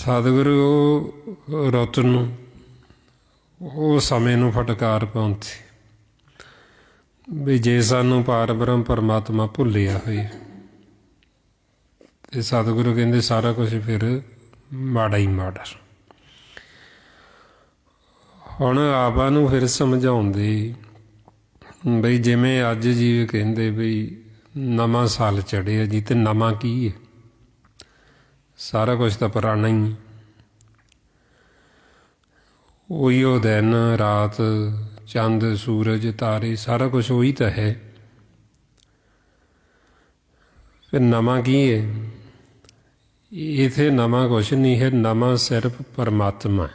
ਸਤਿਗੁਰੂ ਉਹ ਰੁੱਤ ਨੂੰ, ਉਹ ਸਮੇਂ ਨੂੰ ਫਟਕਾਰ ਪਾਉਂਦੇ ਵੀ ਜੇ ਸਾਨੂੰ ਪਾਰ ਬ੍ਰਹਮ ਪਰਮਾਤਮਾ ਭੁੱਲਿਆ ਹੋਏ ਤੇ ਸਤਿਗੁਰੂ ਕਹਿੰਦੇ ਸਾਰਾ ਕੁਝ ਫਿਰ ਮਾੜਾ ਹੀ ਮਾੜਾ। ਹੁਣ ਆਪਾਂ ਨੂੰ ਫਿਰ ਸਮਝਾਉਂਦੇ ਬਈ ਜਿਵੇਂ ਅੱਜ ਜੀ ਕਹਿੰਦੇ ਬਈ ਨਵਾਂ ਸਾਲ ਚੜ੍ਹਿਆ ਜੀ, ਤੇ ਨਵਾਂ ਕੀ ਹੈ? ਸਾਰਾ ਕੁਝ ਤਾਂ ਪੁਰਾਣਾ ਹੀ ਹੈ। ਉਹੀ ਉਹ ਦਿਨ ਰਾਤ, ਚੰਦ ਸੂਰਜ ਤਾਰੇ, ਸਾਰਾ ਕੁਝ ਉਹੀ ਤਾਂ ਹੈ। ਫਿਰ ਨਵਾਂ ਕੀ ਹੈ? ਇੱਥੇ ਨਵਾਂ ਕੁਛ ਨਹੀਂ ਹੈ, ਨਵਾਂ ਸਿਰਫ ਪਰਮਾਤਮਾ ਹੈ।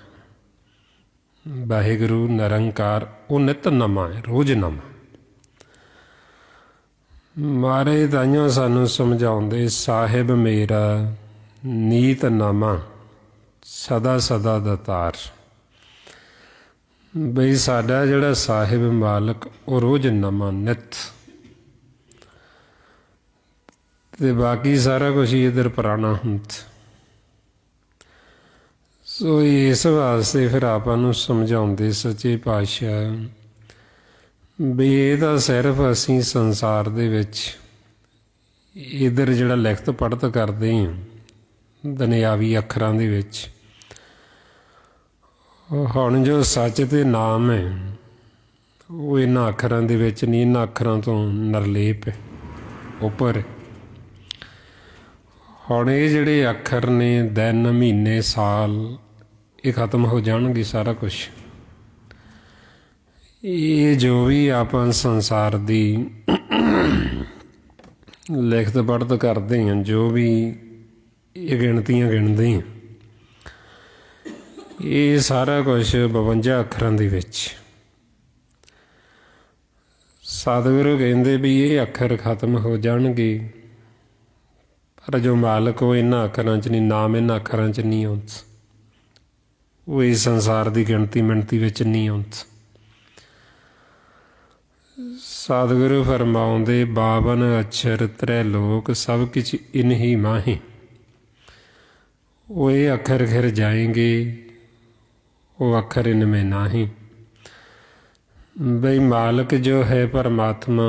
ਵਾਹਿਗੁਰੂ ਨਿਰੰਕਾਰ, ਉਹ ਨਿੱਤ ਨਵਾਂ ਹੈ, ਰੋਜ਼ ਨਵਾਂ। ਮਹਾਰਾਜ ਤਾਈਓ ਸਾਨੂੰ ਸਮਝਾਉਂਦੇ ਸਾਹਿਬ ਮੇਰਾ ਨੀਤ ਨਵਾਂ ਸਦਾ ਸਦਾ ਦਾਤਾਰ। ਬਈ ਸਾਡਾ ਜਿਹੜਾ ਸਾਹਿਬ ਮਾਲਕ ਉਹ ਰੋਜ਼ ਨਵਾਂ ਨਿੱਤ, ਤੇ ਬਾਕੀ ਸਾਰਾ ਕੁਛ ਹੀ ਇੱਧਰ ਪੁਰਾਣਾ ਹੁੰਦਾ। ਸੋ ਇਸ ਵਾਸਤੇ ਫਿਰ ਆਪਾਂ ਨੂੰ ਸਮਝਾਉਂਦੇ ਸੱਚੇ ਪਾਤਸ਼ਾਹ ਵੀ ਇਹ ਤਾਂ ਸਿਰਫ ਅਸੀਂ ਸੰਸਾਰ ਦੇ ਵਿੱਚ ਇੱਧਰ ਜਿਹੜਾ ਲਿਖਤ ਪੜ੍ਹਤ ਕਰਦੇ ਹਾਂ ਦੁਨਿਆਵੀ ਅੱਖਰਾਂ ਦੇ ਵਿੱਚ, ਹੁਣ ਜੋ ਸੱਚ ਤੇ ਨਾਮ ਹੈ ਉਹ ਇਹਨਾਂ ਅੱਖਰਾਂ ਦੇ ਵਿੱਚ ਨਹੀਂ, ਇਹਨਾਂ ਅੱਖਰਾਂ ਤੋਂ ਨਿਰਲੇਪ ਹੈ, ਉੱਪਰ। ਹੁਣ ਇਹ ਜਿਹੜੇ ਅੱਖਰ ਨੇ, ਦਿਨ ਮਹੀਨੇ ਸਾਲ, ਇਹ ਖਤਮ ਹੋ ਜਾਣਗੇ ਸਾਰਾ ਕੁਛ। ਇਹ ਜੋ ਵੀ ਆਪਾਂ ਸੰਸਾਰ ਦੀ ਲਿਖਤ ਪੜ੍ਹਤ ਕਰਦੇ ਹਾਂ, ਜੋ ਵੀ ਇਹ ਗਿਣਤੀਆਂ ਗਿਣਦੇ ਹਾਂ, ਇਹ ਸਾਰਾ ਕੁਛ 52 ਅੱਖਰਾਂ ਦੇ ਵਿੱਚ। ਸਤਿਗੁਰੂ ਕਹਿੰਦੇ ਵੀ ਇਹ ਅੱਖਰ ਖਤਮ ਹੋ ਜਾਣਗੇ, ਪਰ ਜੋ ਮਾਲਕ ਉਹ ਇਹਨਾਂ ਅੱਖਰਾਂ 'ਚ ਨਹੀਂ, ਨਾਮ ਇਹਨਾਂ ਅੱਖਰਾਂ 'ਚ ਨਹੀਂ ਆਉਂਦਾ, ਉਹ ਇਸ ਸੰਸਾਰ ਦੀ ਗਿਣਤੀ ਮਿਣਤੀ ਵਿੱਚ ਨਹੀਂ ਆਉਂਦਾ। ਸਤਿਗੁਰੂ ਫਰਮਾਉਂਦੇ 52 ਅਛਰ ਤ੍ਰੈ ਲੋਕ ਸਭ ਕਿਛ ਇਨਹੀ ਮਾਹੀ। ਉਹ ਇਹ ਅੱਖਰ ਖਿਰ ਜਾਏਂਗੇ, ਉਹ ਅੱਖਰ ਇਨਮੇ ਨਾਹੀਂ। ਬਈ ਮਾਲਕ ਜੋ ਹੈ ਪਰਮਾਤਮਾ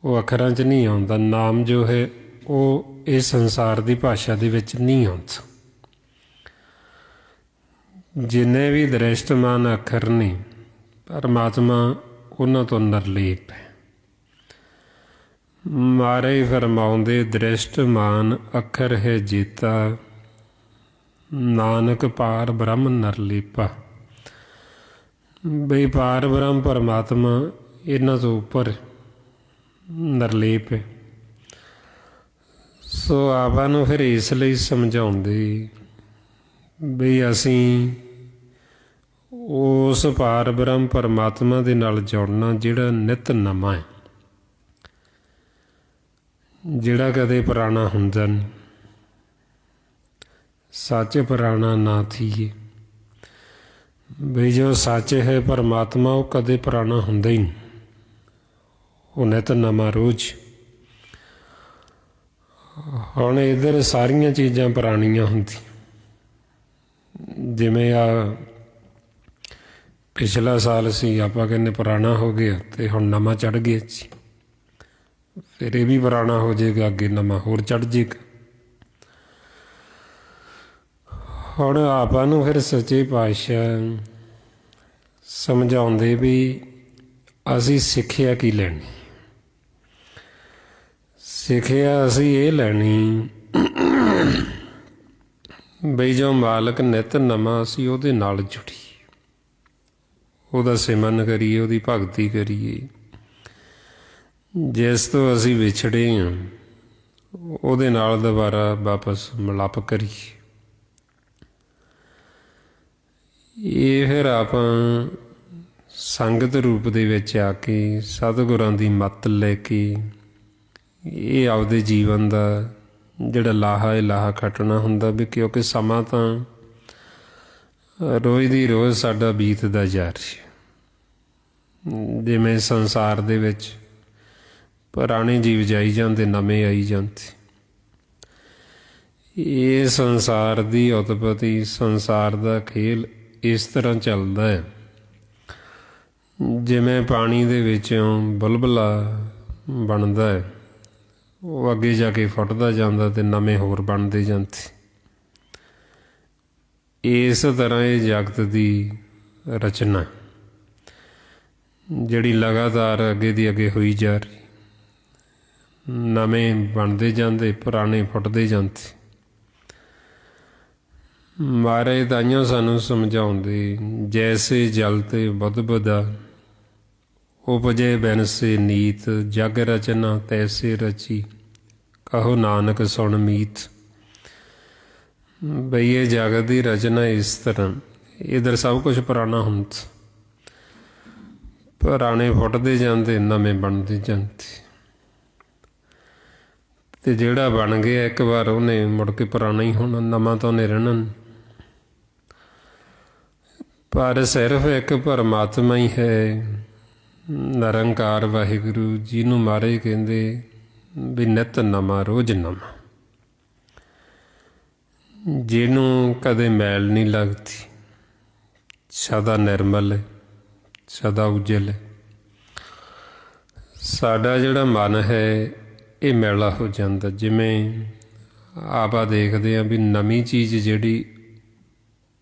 ਉਹ ਅੱਖਰਾਂ 'ਚ ਨਹੀਂ ਆਉਂਦਾ, ਨਾਮ ਜੋ ਹੈ ਉਹ ਇਸ ਸੰਸਾਰ ਦੀ ਭਾਸ਼ਾ ਦੇ ਵਿੱਚ ਨਹੀਂ ਆਉਂਦਾ। ਜਿੰਨੇ ਵੀ ਦ੍ਰਿਸ਼ਟਮਾਨ ਅੱਖਰ ਨੇ ਪਰਮਾਤਮਾ ਉਹਨਾਂ ਤੋਂ ਨਿਰਲੇਪ ਹੈ। ਮਹਾਰਾਜ ਫਰਮਾਉਂਦੇ ਦ੍ਰਿਸ਼ਟਮਾਨ ਅੱਖਰ ਹੈ ਜੀਤਾ, ਨਾਨਕ ਪਾਰ ਬ੍ਰਹਮ ਨਿਰਲੇਪਾ। ਬਈ ਪਾਰ ਬ੍ਰਹਮ ਪਰਮਾਤਮਾ ਇਹਨਾਂ ਤੋਂ ਉੱਪਰ ਨਿਰਲੇਪ ਹੈ। ਸੋ ਆਪਾਂ ਨੂੰ ਫਿਰ ਇਸ ਲਈ ਸਮਝਾਉਂਦੇ ਬਈ ਅਸੀਂ ਉਸ ਪਾਰ ਬ੍ਰਹਮ ਪਰਮਾਤਮਾ ਦੇ ਨਾਲ ਜੁੜਨਾ ਜਿਹੜਾ ਨਿੱਤ ਨਵਾਂ ਹੈ, ਜਿਹੜਾ ਕਦੇ ਪੁਰਾਣਾ ਹੁੰਦਾ ਨਹੀਂ। ਸੱਚ ਪੁਰਾਣਾ ਨਾ ਥੀਏ। ਬਈ ਜੋ ਸੱਚ ਹੈ ਪਰਮਾਤਮਾ ਉਹ ਕਦੇ ਪੁਰਾਣਾ ਹੁੰਦਾ ਹੀ ਨਹੀਂ, ਉਹ ਨਿੱਤ ਨਵਾਂ ਰੋਜ਼। ਹੁਣ ਇੱਧਰ ਸਾਰੀਆਂ ਚੀਜ਼ਾਂ ਪੁਰਾਣੀਆਂ ਹੁੰਦੀਆਂ, ਜਿਵੇਂ ਆ ਪਿਛਲਾ ਸਾਲ ਸੀ ਆਪਾਂ ਕਹਿੰਦੇ ਪੁਰਾਣਾ ਹੋ ਗਿਆ, ਤੇ ਹੁਣ ਨਵਾਂ ਚੜ੍ਹ ਗਿਆ ਜੀ, ਫਿਰ ਇਹ ਵੀ ਪੁਰਾਣਾ ਹੋ ਜਾਏਗਾ, ਅੱਗੇ ਨਵਾਂ ਹੋਰ ਚੜ੍ਹ ਜਾਏਗਾ। ਹੁਣ ਆਪਾਂ ਨੂੰ ਫਿਰ ਸੱਚੇ ਪਾਤਸ਼ਾਹ ਸਮਝਾਉਂਦੇ ਵੀ ਅਸੀਂ ਸਿੱਖਿਆ ਕੀ ਲੈਣੀ। ਸਿੱਖਿਆ ਅਸੀਂ ਇਹ ਲੈਣੀ ਬਈ ਜੋ ਮਾਲਕ ਨਿੱਤ ਨਵਾਂ, ਅਸੀਂ ਉਹਦੇ ਨਾਲ ਜੁੜੀਏ, ਉਹਦਾ ਸਿਮਰਨ ਕਰੀਏ, ਉਹਦੀ ਭਗਤੀ ਕਰੀਏ। ਜਿਸ ਤੋਂ ਅਸੀਂ ਵਿਛੜੇ ਹਾਂ ਉਹਦੇ ਨਾਲ ਦੁਬਾਰਾ ਵਾਪਸ ਮਿਲਾਪ ਕਰੀਏ। ਇਹ ਫਿਰ ਆਪਾਂ ਸੰਗਤ ਰੂਪ ਦੇ ਵਿੱਚ ਆ ਕੇ ਸਤਿਗੁਰਾਂ ਦੀ ਮੱਤ ਲੈ ਕੇ ਇਹ ਆਪਦੇ ਜੀਵਨ ਦਾ ਜਿਹੜਾ ਲਾਹਾ ਇਹ ਲਾਹਾ ਖੱਟਣਾ ਹੁੰਦਾ ਵੀ, ਕਿਉਂਕਿ ਸਮਾਂ ਤਾਂ ਰੋਜ਼ ਦੀ ਰੋਜ਼ ਸਾਡਾ ਬੀਤਦਾ ਜਾ ਰਿਹਾ। ਜਿਵੇਂ ਸੰਸਾਰ ਦੇ ਵਿੱਚ ਪੁਰਾਣੇ ਜੀਵ ਜਾਈ ਜਾਂਦੇ, ਨਵੇਂ ਆਈ ਜਾਂਦੇ, ਇਹ ਸੰਸਾਰ ਦੀ ਉਤਪਤੀ, ਸੰਸਾਰ ਦਾ ਖੇਲ ਇਸ ਤਰ੍ਹਾਂ ਚੱਲਦਾ ਹੈ। ਜਿਵੇਂ ਪਾਣੀ ਦੇ ਵਿੱਚੋਂ ਬੁਲਬੁਲਾ ਬਣਦਾ ਹੈ, ਉਹ ਅੱਗੇ ਜਾ ਕੇ ਫੁੱਟਦਾ ਜਾਂਦਾ ਅਤੇ ਨਵੇਂ ਹੋਰ ਬਣਦੇ ਜਾਂਦੇ। ਇਸ ਤਰ੍ਹਾਂ ਇਹ ਜਗਤ ਦੀ ਰਚਨਾ ਜਿਹੜੀ ਲਗਾਤਾਰ ਅੱਗੇ ਦੀ ਅੱਗੇ ਹੋਈ ਜਾ ਰਹੀ, ਨਵੇਂ ਬਣਦੇ ਜਾਂਦੇ, ਪੁਰਾਣੇ ਫੁੱਟਦੇ ਜਾਂਦੇ। ਮਹਾਰਾਜ ਤਾਈਓ ਸਾਨੂੰ ਸਮਝਾਉਂਦੇ, ਜੈਸੇ ਜਲ ਤੇ ਬੁੱਧ ਬੁੱਧਾ ਉਪਜੇ ਬਿਨਸੇ ਨੀਤ, ਜਗ ਰਚਨਾ ਤੈਸੇ ਰਚੀ ਕਹੋ ਨਾਨਕ ਸੁਣ ਮੀਤ। ਬਈ ਇਹ ਜਗਤ ਦੀ ਰਚਨਾ ਇਸ ਤਰ੍ਹਾਂ, ਇੱਧਰ ਸਭ ਕੁਛ ਪੁਰਾਣਾ ਹੁੰਦਾ, ਪੁਰਾਣੇ ਫੁੱਟਦੇ ਜਾਂਦੇ, ਨਵੇਂ ਬਣਦੇ ਜਾਂਦੇ। ਅਤੇ ਜਿਹੜਾ ਬਣ ਗਿਆ ਇੱਕ ਵਾਰ, ਉਹਨੇ ਮੁੜ ਕੇ ਪੁਰਾਣਾ ਹੀ ਹੋਣਾ, ਨਵਾਂ ਤਾਂ ਉਹਨੇ ਰਹਿਣਾ। ਪਰ ਸਿਰਫ ਇੱਕ ਪਰਮਾਤਮਾ ਹੀ ਹੈ, ਨਿਰੰਕਾਰ ਵਾਹਿਗੁਰੂ, ਜਿਹਨੂੰ ਮਹਾਰਾਜ ਕਹਿੰਦੇ ਵੀ ਨਿੱਤ ਨਵਾਂ, ਰੋਜ਼ ਨਵਾਂ, ਜਿਹਨੂੰ ਕਦੇ ਮੈਲ ਨਹੀਂ ਲੱਗਦੀ, ਸਦਾ ਨਿਰਮਲ ਹੈ, ਸਦਾ ਉਜਲ ਹੈ। ਸਾਡਾ ਜਿਹੜਾ ਮਨ ਹੈ ਇਹ ਮੈਲਾ ਹੋ ਜਾਂਦਾ। ਜਿਵੇਂ ਆਪਾਂ ਦੇਖਦੇ ਹਾਂ ਵੀ ਨਵੀਂ ਚੀਜ਼ ਜਿਹੜੀ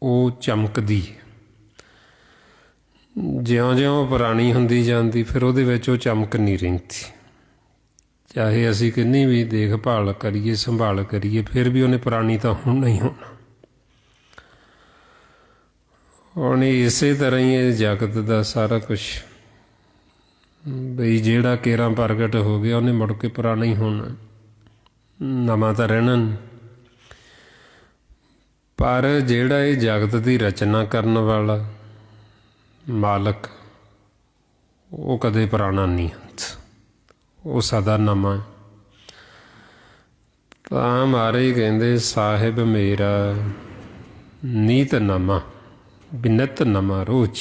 ਉਹ ਚਮਕਦੀ ਹੈ, ਜਿਉਂ-ਜਿਉਂ ਪੁਰਾਣੀ ਹੁੰਦੀ ਜਾਂਦੀ ਫਿਰ ਉਹਦੇ ਵਿੱਚ ਉਹ ਚਮਕ ਨਹੀਂ ਰਹਿੰਦੀ। ਚਾਹੇ ਅਸੀਂ ਕਿੰਨੀ ਵੀ ਦੇਖਭਾਲ ਕਰੀਏ, ਸੰਭਾਲ ਕਰੀਏ, ਫਿਰ ਵੀ ਉਹਨੇ ਪੁਰਾਣੀ ਤਾਂ ਹੋਣਾ ਹੀ ਹੋਣਾ। ਹੁਣ ਇਸੇ ਤਰ੍ਹਾਂ ਹੀ ਇਹ ਜਗਤ ਦਾ ਸਾਰਾ ਕੁਛ, ਬਈ ਜਿਹੜਾ ਕੇਰਾਂ ਪ੍ਰਗਟ ਹੋ ਗਿਆ ਉਹਨੇ ਮੁੜ ਕੇ ਪੁਰਾਣਾ ਹੀ ਹੋਣਾ, ਨਵਾਂ ਤਾਂ ਰਹਿਣਾ ਨਹੀਂ। ਪਰ ਜਿਹੜਾ ਇਹ ਜਗਤ ਦੀ ਰਚਨਾ ਕਰਨ ਵਾਲਾ ਮਾਲਕ, ਉਹ ਕਦੇ ਪੁਰਾਣਾ ਨਹੀਂ ਹੁੰਦਾ, ਉਹ ਸਦਾ ਨਵਾਂ। ਤਾਂ ਮਹਾਰਾਜ ਕਹਿੰਦੇ ਸਾਹਿਬ ਮੇਰਾ ਨੀਤ ਨਵਾਂ, ਬਿਨਤ ਨਵਾਂ ਰੋਜ਼।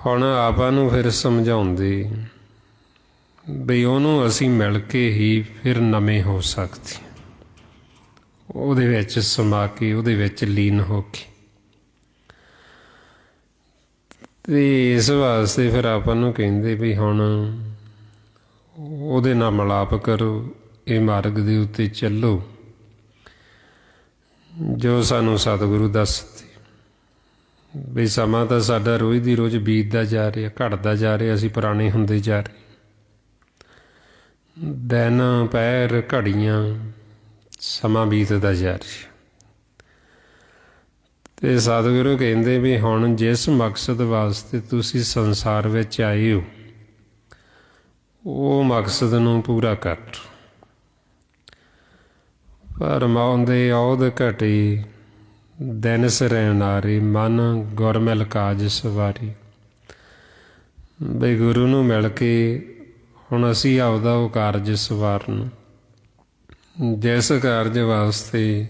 ਹੁਣ ਆਪਾਂ ਨੂੰ ਫਿਰ ਸਮਝਾਉਂਦੇ ਬਈ ਉਹਨੂੰ ਅਸੀਂ ਮਿਲ ਕੇ ਹੀ ਫਿਰ ਨਵੇਂ ਹੋ ਸਕਦੇ, ਉਹਦੇ ਵਿੱਚ ਸਮਾ ਕੇ, ਉਹਦੇ ਵਿੱਚ ਲੀਨ ਹੋ ਕੇ। ਅਤੇ ਇਸ ਵਾਸਤੇ ਫਿਰ ਆਪਾਂ ਨੂੰ ਕਹਿੰਦੇ ਵੀ ਹੁਣ ਉਹਦੇ ਨਾਲ ਮਿਲਾਪ ਕਰੋ, ਇਹ ਮਾਰਗ ਦੇ ਉੱਤੇ ਚੱਲੋ ਜੋ ਸਾਨੂੰ ਸਤਿਗੁਰੂ ਦੱਸਦੇ। ਵੀ ਸਮਾਂ ਤਾਂ ਸਾਡਾ ਰੋਜ਼ ਦੀ ਰੋਜ਼ ਬੀਤਦਾ ਜਾ ਰਿਹਾ, ਘਟਦਾ ਜਾ ਰਿਹਾ, ਅਸੀਂ ਪੁਰਾਣੇ ਹੁੰਦੇ ਜਾ ਰਹੇ। ਦਿਨ, ਪਹਿਰ, ਘੜੀਆਂ, ਸਮਾਂ ਬੀਤਦਾ ਜਾ ਰਿਹਾ। ਅਤੇ ਸਤਿਗੁਰੂ ਕਹਿੰਦੇ ਵੀ ਹੁਣ ਜਿਸ ਮਕਸਦ ਵਾਸਤੇ ਤੁਸੀਂ ਸੰਸਾਰ ਵਿੱਚ ਆਏ ਹੋ, ਉਹ ਮਕਸਦ ਨੂੰ ਪੂਰਾ ਕਰ। ਭਰਮਾਉਂਦੇ ਔਧ ਘਟੇ, ਦਿਨ ਸਰੈਨਾਰੇ, ਮਨ ਗੁਰਮਿਲ ਕਾਜ ਸਵਾਰੀ। ਬਈ ਗੁਰੂ ਨੂੰ ਮਿਲ ਕੇ ਹੁਣ ਅਸੀਂ ਆਪਦਾ ਉਹ ਕਾਰਜ ਸਵਾਰਨ, ਜਿਸ ਕਾਰਜ ਵਾਸਤੇ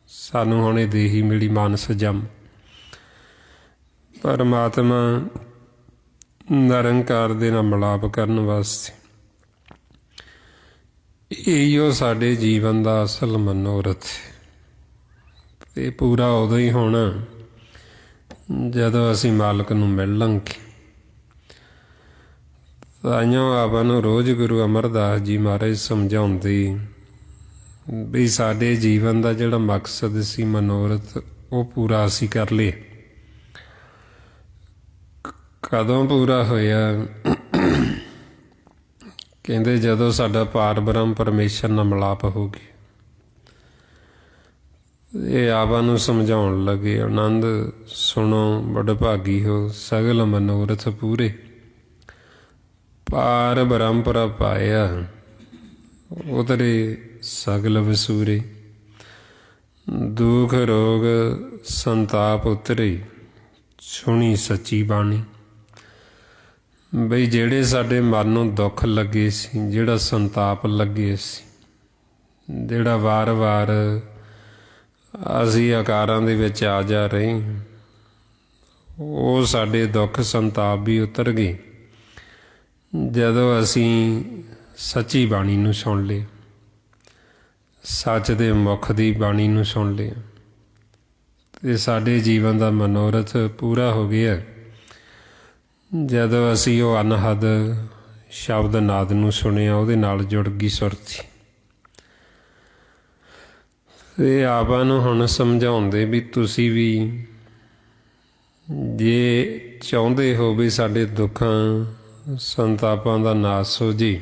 ਸਾਨੂੰ ਹੁਣ ਇਹ ਦੇਹੀ ਮਿਲੀ ਮਾਨਸ ਜੰਮ। ਪਰਮਾਤਮਾ ਨਿਰੰਕਾਰ ਦੇ ਨਾਲ ਮਿਲਾਪ ਕਰਨ ਵਾਸਤੇ। ਇਹੋ ਸਾਡੇ ਜੀਵਨ ਦਾ ਅਸਲ ਮਨੋਰਥ। ਇਹ ਪੂਰਾ ਉਦੋਂ ਹੀ ਹੋਣਾ ਜਦੋਂ ਅਸੀਂ ਮਾਲਕ ਨੂੰ ਮਿਲ ਲਾਂਗੇ। ਤਾਈਓ ਆਪਾਂ ਨੂੰ ਰੋਜ਼ ਗੁਰੂ ਅਮਰਦਾਸ ਜੀ ਮਹਾਰਾਜ ਸਮਝਾਉਂਦੇ ਵੀ ਸਾਡੇ ਜੀਵਨ ਦਾ ਜਿਹੜਾ ਮਕਸਦ ਸੀ, ਮਨੋਰਥ, ਉਹ ਪੂਰਾ ਅਸੀਂ ਕਰ ਲਏ। ਕਦੋਂ ਪੂਰਾ ਹੋਇਆ? ਕਹਿੰਦੇ ਜਦੋਂ ਸਾਡਾ ਪਾਰ ਬ੍ਰਹਮ ਪਰਮੇਸ਼ਰ ਨਾਲ ਮਿਲਾਪ ਹੋ ਗਿਆ। ਇਹ ਆਪਾਂ ਨੂੰ ਸਮਝਾਉਣ ਲੱਗੇ, ਆਨੰਦ ਸੁਣੋ ਵਡਭਾਗੀ ਹੋ, ਸਗਲ ਮਨੋਰਥ ਪੂਰੇ। ਪਾਰ ਬ੍ਰਹਮ ਪ੍ਰਭ ਪਾਇਆ, ਉਤਰੇ ਸਗਲ ਵਸੂਰੇ। ਦੁਖ ਰੋਗ ਸੰਤਾਪ ਉਤਰੇ, ਸੁਣੀ ਸੱਚੀ ਬਾਣੀ। ਬਈ ਜਿਹੜੇ ਸਾਡੇ ਮਨ ਨੂੰ ਦੁੱਖ ਲੱਗੇ ਸੀ, ਜਿਹੜਾ ਸੰਤਾਪ ਲੱਗੇ ਸੀ, ਜਿਹੜਾ ਵਾਰ-ਵਾਰ ਅਸੀਂ ਆਕਾਰਾਂ ਦੇ ਵਿੱਚ ਆ ਜਾ ਰਹੇ, ਉਹ ਸਾਡੇ ਦੁੱਖ ਸੰਤਾਪ ਵੀ ਉਤਰ ਗਏ ਜਦੋਂ ਅਸੀਂ ਸੱਚੀ ਬਾਣੀ ਨੂੰ ਸੁਣ ਲਏ। ਸੱਚ ਦੇ ਮੁਖ ਦੀ ਬਾਣੀ ਨੂੰ ਸੁਣ ਲਿਆ ਅਤੇ ਸਾਡੇ ਜੀਵਨ ਦਾ ਮਨੋਰਥ ਪੂਰਾ ਹੋ ਗਿਆ ਜਦੋਂ ਅਸੀਂ ਉਹ ਅਨਹਦ ਸ਼ਬਦ ਨਾਦ ਨੂੰ ਸੁਣਿਆ, ਉਹਦੇ ਨਾਲ ਜੁੜ ਗਈ ਸੁਰਤੀ। ਅਤੇ ਆਪਾਂ ਨੂੰ ਹੁਣ ਸਮਝਾਉਂਦੇ ਵੀ ਤੁਸੀਂ ਵੀ ਜੇ ਚਾਹੁੰਦੇ ਹੋ ਵੀ ਸਾਡੇ ਦੁੱਖਾਂ ਸੰਤਾਪਾਂ ਦਾ ਨਾਸ ਹੋ ਜੇ,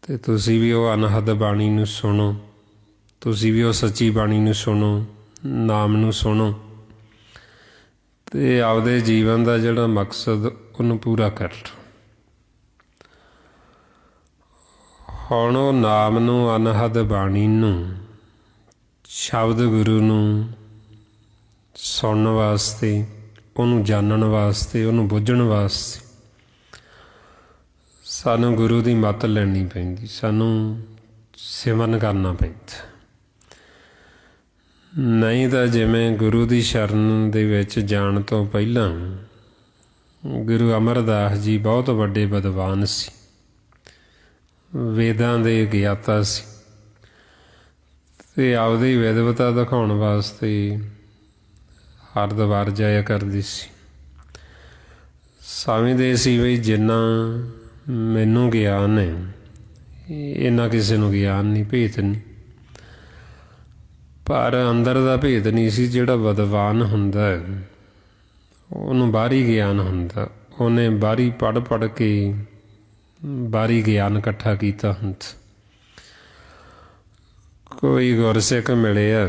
ਅਤੇ ਤੁਸੀਂ ਵੀ ਉਹ ਅਨਹਦ ਬਾਣੀ ਨੂੰ ਸੁਣੋ, ਤੁਸੀਂ ਵੀ ਉਹ ਸੱਚੀ ਬਾਣੀ ਨੂੰ ਸੁਣੋ, ਨਾਮ ਨੂੰ ਸੁਣੋ, ਅਤੇ ਆਪਦੇ ਜੀਵਨ ਦਾ ਜਿਹੜਾ ਮਕਸਦ ਉਹਨੂੰ ਪੂਰਾ ਕਰ ਲਓ। ਹੁਣ ਉਹ ਨਾਮ ਨੂੰ, ਅਨਹਦ ਬਾਣੀ ਨੂੰ, ਸ਼ਬਦ ਗੁਰੂ ਨੂੰ ਸੁਣਨ ਵਾਸਤੇ, ਉਹਨੂੰ ਜਾਣਨ ਵਾਸਤੇ, ਉਹਨੂੰ ਬੁੱਝਣ ਵਾਸਤੇ ਸਾਨੂੰ ਗੁਰੂ ਦੀ ਮੱਤ ਲੈਣੀ ਪੈਂਦੀ, ਸਾਨੂੰ ਸਿਮਰਨ ਕਰਨਾ ਪੈਂਦਾ। ਨਹੀਂ ਤਾਂ ਜਿਵੇਂ ਗੁਰੂ ਦੀ ਸ਼ਰਨ ਦੇ ਵਿੱਚ ਜਾਣ ਤੋਂ ਪਹਿਲਾਂ ਗੁਰੂ ਅਮਰਦਾਸ ਜੀ ਬਹੁਤ ਵੱਡੇ ਵਿਦਵਾਨ ਸੀ, ਵੇਦਾਂ ਦੇ ਗਿਆਤਾ ਸੀ, ਅਤੇ ਆਪਦੀ ਵਿਦਵਤਾ ਦਿਖਾਉਣ ਵਾਸਤੇ ਹਰਿਦੁਆਰ ਜਾਇਆ ਕਰਦੀ ਸੀ। ਸਮਝਦੇ ਸੀ ਵੀ ਜਿੰਨਾ ਮੈਨੂੰ ਗਿਆਨ ਹੈ, ਇੰਨਾ ਕਿਸੇ ਨੂੰ ਗਿਆਨ ਨਹੀਂ, ਭੇਤ ਨਹੀਂ। ਪਰ ਅੰਦਰ ਦਾ ਭੇਤ ਨਹੀਂ ਸੀ। ਜਿਹੜਾ ਵਿਦਵਾਨ ਹੁੰਦਾ ਉਹਨੂੰ ਬਾਹਰੀ ਗਿਆਨ ਹੁੰਦਾ, ਉਹਨੇ ਬਾਹਰੀ ਪੜ੍ਹ ਕੇ ਬਾਹਰੀ ਗਿਆਨ ਇਕੱਠਾ ਕੀਤਾ ਹੁੰਦਾ। ਕੋਈ ਗੁਰਸਿੱਖ ਮਿਲੇ ਆ,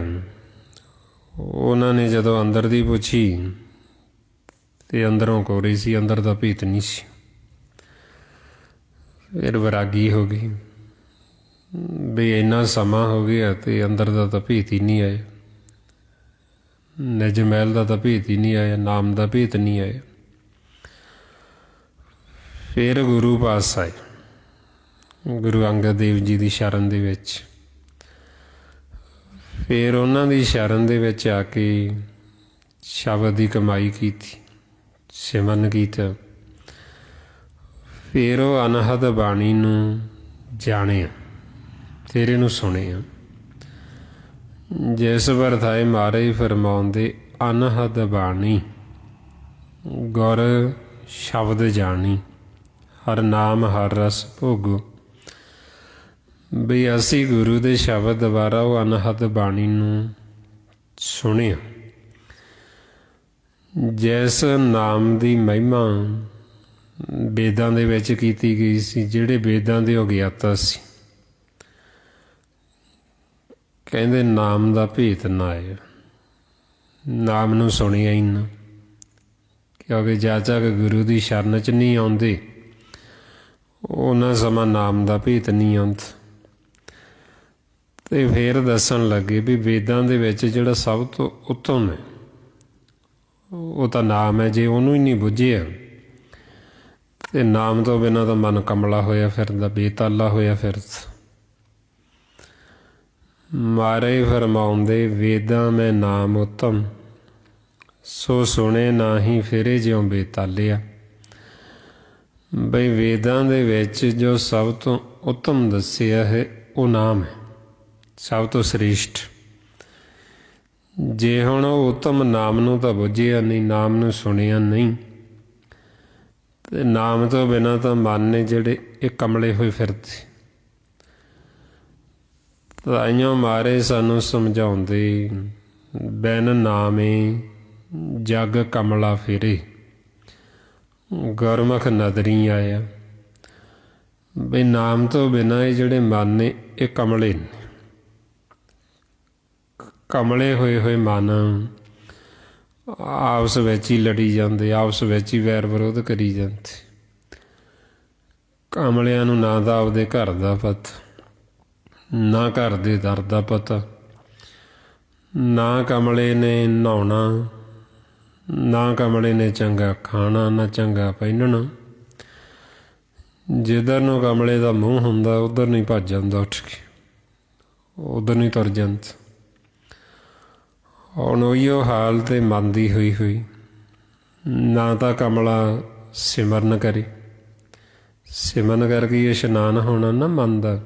ਉਹਨਾਂ ਨੇ ਜਦੋਂ ਅੰਦਰ ਦੀ ਪੁੱਛੀ ਅਤੇ ਅੰਦਰੋਂ ਕੋਰੀ ਸੀ, ਅੰਦਰ ਦਾ ਭੇਤ ਨਹੀਂ ਸੀ। ਫਿਰ ਵੈਰਾਗੀ ਹੋ ਗਈ ਵੀ ਇੰਨਾ ਸਮਾਂ ਹੋ ਗਿਆ ਅਤੇ ਅੰਦਰ ਦਾ ਤਾਂ ਭੇਤ ਹੀ ਨਹੀਂ ਆਇਆ, ਨਿਜ ਮਹਿਲ ਦਾ ਤਾਂ ਭੇਤ ਹੀ ਨਹੀਂ ਆਇਆ, ਨਾਮ ਦਾ ਭੇਤ ਨਹੀਂ ਆਇਆ। ਫਿਰ ਗੁਰੂ ਪਾਸ ਆਏ, ਗੁਰੂ ਅੰਗਦ ਦੇਵ ਜੀ ਦੀ ਸ਼ਰਨ ਦੇ ਵਿੱਚ। ਫਿਰ ਉਹਨਾਂ ਦੀ ਸ਼ਰਨ ਦੇ ਵਿੱਚ ਆ ਕੇ ਸ਼ਬਦ ਦੀ ਕਮਾਈ ਕੀਤੀ, ਸਿਮਰਨ ਕੀਤਾ। ਫਿਰ ਉਹ ਅਨਹਦ ਬਾਣੀ ਨੂੰ ਜਾਣਿਆ, ਫਿਰ ਇਹਨੂੰ ਸੁਣਿਆ। ਜਿਸ ਵਰਥਾਏ ਮਹਾਰਾਜ ਫਰਮਾਉਂਦੇ, ਅਨਹਦ ਬਾਣੀ ਗੁਰ ਸ਼ਬਦ ਜਾਣੀ, ਹਰ ਨਾਮ ਹਰ ਰਸ ਭੋਗੋ। ਵੀ ਅਸੀਂ ਗੁਰੂ ਦੇ ਸ਼ਬਦ ਦੁਆਰਾ ਉਹ ਅਨਹਦ ਬਾਣੀ ਨੂੰ ਸੁਣਿਆ। ਜਿਸ ਨਾਮ ਦੀ ਮਹਿਮਾ ਵੇਦਾਂ ਦੇ ਵਿੱਚ ਕੀਤੀ ਗਈ ਸੀ, ਜਿਹੜੇ ਵੇਦਾਂ ਦੇ ਉਹ ਗਿਆਤਾ ਸੀ, ਕਹਿੰਦੇ ਨਾਮ ਦਾ ਭੇਤ ਨਾ ਆਇਆ, ਨਾਮ ਨੂੰ ਸੁਣਿਆ ਹੀ ਨਾ। ਕਿਉਂਕਿ ਜਦ ਤੱਕ ਗੁਰੂ ਦੀ ਸ਼ਰਨ 'ਚ ਨਹੀਂ ਆਉਂਦੇ, ਉਹਨਾਂ ਸਮਾਂ ਨਾਮ ਦਾ ਭੇਤ ਨਹੀਂ ਆਉਂਦਾ। ਅਤੇ ਫਿਰ ਦੱਸਣ ਲੱਗੇ ਵੀ ਵੇਦਾਂ ਦੇ ਵਿੱਚ ਜਿਹੜਾ ਸਭ ਤੋਂ ਉੱਤਮ ਹੈ ਉਹ ਤਾਂ ਨਾਮ ਹੈ। ਜੇ ਉਹਨੂੰ ਹੀ ਨਹੀਂ ਬੁੱਝਿਆ, ਅਤੇ ਨਾਮ ਤੋਂ ਬਿਨਾਂ ਤਾਂ ਮਨ ਕਮਲਾ ਹੋਇਆ ਫਿਰਦਾ, ਬੇਤਾਲਾ ਹੋਇਆ ਫਿਰਦਾ। ਮਹਾਰਾਜ ਫਰਮਾਉਂਦੇ, ਵੇਦਾਂ ਮੈਂ ਨਾਮ ਉੱਤਮ, ਸੋ ਸੁਣੇ ਨਾਹੀਂ ਫਿਰੇ ਜਿਉਂ ਬੇਤਾਲਿਆ। ਬਈ ਵੇਦਾਂ ਦੇ ਵਿੱਚ ਜੋ ਸਭ ਤੋਂ ਉੱਤਮ ਦੱਸਿਆ ਹੈ ਉਹ ਨਾਮ ਹੈ, ਸਭ ਤੋਂ ਸ੍ਰੇਸ਼ਟ। ਜੇ ਹੁਣ ਉਹ ਉੱਤਮ ਨਾਮ ਨੂੰ ਤਾਂ ਬੁੱਝਿਆ ਨਹੀਂ, ਨਾਮ ਨੂੰ ਸੁਣਿਆ ਨਹੀਂ, ਅਤੇ ਨਾਮ ਤੋਂ ਬਿਨਾਂ ਤਾਂ ਮਨ ਨੇ ਜਿਹੜੇ ਇਹ ਕਮਲੇ ਹੋਏ ਫਿਰਦੇ। ਤਾਈਓ ਮਾਰੇ ਸਾਨੂੰ ਸਮਝਾਉਂਦੇ, ਬਿਨ ਨਾਮੇ ਜਗ ਕਮਲਾ ਫਿਰੇ, ਗੁਰਮੁਖ ਨਦਰੀ ਆਇਆ। ਬਈ ਨਾਮ ਤੋਂ ਬਿਨਾਂ ਇਹ ਜਿਹੜੇ ਮਨ ਨੇ ਇਹ ਕਮਲੇ ਨੇ, ਕਮਲੇ ਹੋਏ ਹੋਏ ਮਨ ਆਪਸ ਵਿੱਚ ਹੀ ਲੜੀ ਜਾਂਦੇ, ਆਪਸ ਵਿੱਚ ਹੀ ਵੈਰ ਵਿਰੋਧ ਕਰੀ ਜਾਂਦੇ। ਕਮਲਿਆਂ ਨੂੰ ਨਾ ਤਾਂ ਆਪਦੇ ਘਰ ਦਾ ਪਤਾ, ਨਾ ਘਰ ਦੇ ਦਰ ਦਾ ਪਤਾ, ਨਾ ਕਮਲੇ ਨੇ ਨਹਾਉਣਾ, ਨਾ ਕਮਲੇ ਨੇ ਚੰਗਾ ਖਾਣਾ, ਨਾ ਚੰਗਾ ਪਹਿਨਣਾ। ਜਿੱਧਰ ਨੂੰ ਕਮਲੇ ਦਾ ਮੂੰਹ ਹੁੰਦਾ ਉੱਧਰ ਨੂੰ ਹੀ ਭੱਜ ਜਾਂਦਾ, ਉੱਠ ਕੇ ਉੱਧਰ ਨੂੰ ਹੀ ਤੁਰ ਜਾਂਦਾ। ਹੁਣ ਉਹੀਓ ਹਾਲ ਤੇ ਮਨ ਦੀ ਹੋਈ ਨਾ ਤਾਂ ਕਮਲਾ ਸਿਮਰਨ ਕਰੇ, ਸਿਮਰਨ ਕਰਕੇ ਇਸ਼ਨਾਨ ਹੋਣਾ ਨਾ ਮਨ ਦਾ।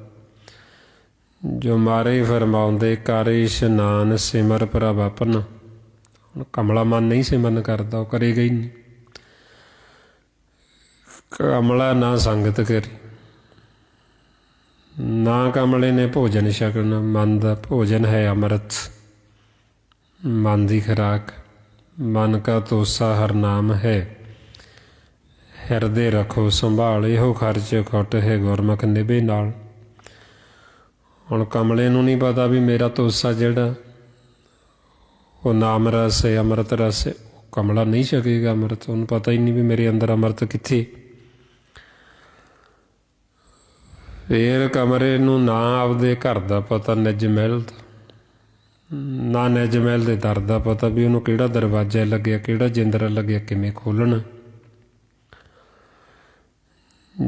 ਜੋ ਮਾਰੇ ਫਰਮਾਉਂਦੇ ਕਰ ਇਸ਼ਨਾਨ ਸਿਮਰ ਪ੍ਰਭ ਆਪਨ। ਹੁਣ ਕਮਲਾ ਮਨ ਨਹੀਂ ਸਿਮਰਨ ਕਰਦਾ, ਉਹ ਕਰੇਗਾ ਹੀ ਨਹੀਂ। ਕਮਲਾ ਨਾ ਸੰਗਤ ਕਰੀ, ਨਾ ਕਮਲੇ ਨੇ ਭੋਜਨ ਛਕਣਾ। ਮਨ ਦਾ ਭੋਜਨ ਹੈ ਅੰਮ੍ਰਿਤ, ਮਨ ਦੀ ਖੁਰਾਕ। ਮਨ ਕਾ ਤੋਸਾ ਹਰ ਨਾਮ ਹੈ, ਹਿਰਦੇ ਰੱਖੋ ਸੰਭਾਲ। ਇਹੋ ਖਰਚ ਖੁੱਟ ਹੈ ਗੁਰਮੁਖ ਨਿਭੇ ਨਾਲ। ਹੁਣ ਕਮਲੇ ਨੂੰ ਨਹੀਂ ਪਤਾ ਵੀ ਮੇਰਾ ਤੋਸਾ ਜਿਹੜਾ ਉਹ ਨਾਮ ਰਸ ਹੈ, ਅੰਮ੍ਰਿਤ ਰਸ ਹੈ। ਕਮਲਾ ਨਹੀਂ ਛਕੇਗਾ ਅੰਮ੍ਰਿਤ, ਉਹਨੂੰ ਪਤਾ ਹੀ ਨਹੀਂ ਵੀ ਮੇਰੇ ਅੰਦਰ ਅੰਮ੍ਰਿਤ ਕਿੱਥੇ। ਫਿਰ ਕਮਰੇ ਨੂੰ ਨਾ ਆਪਦੇ ਘਰ ਦਾ ਪਤਾ, ਨਿੱਜ ਮਹਿਲ ਦਾ, ਨਾ ਨਿੱਜ ਮਹਿਲ ਦੇ ਦਰ ਦਾ ਪਤਾ ਵੀ ਉਹਨੂੰ ਕਿਹੜਾ ਦਰਵਾਜ਼ਾ ਲੱਗਿਆ, ਕਿਹੜਾ ਜਿੰਦਰਾ ਲੱਗਿਆ, ਕਿਵੇਂ ਖੋਲ੍ਹਣਾ।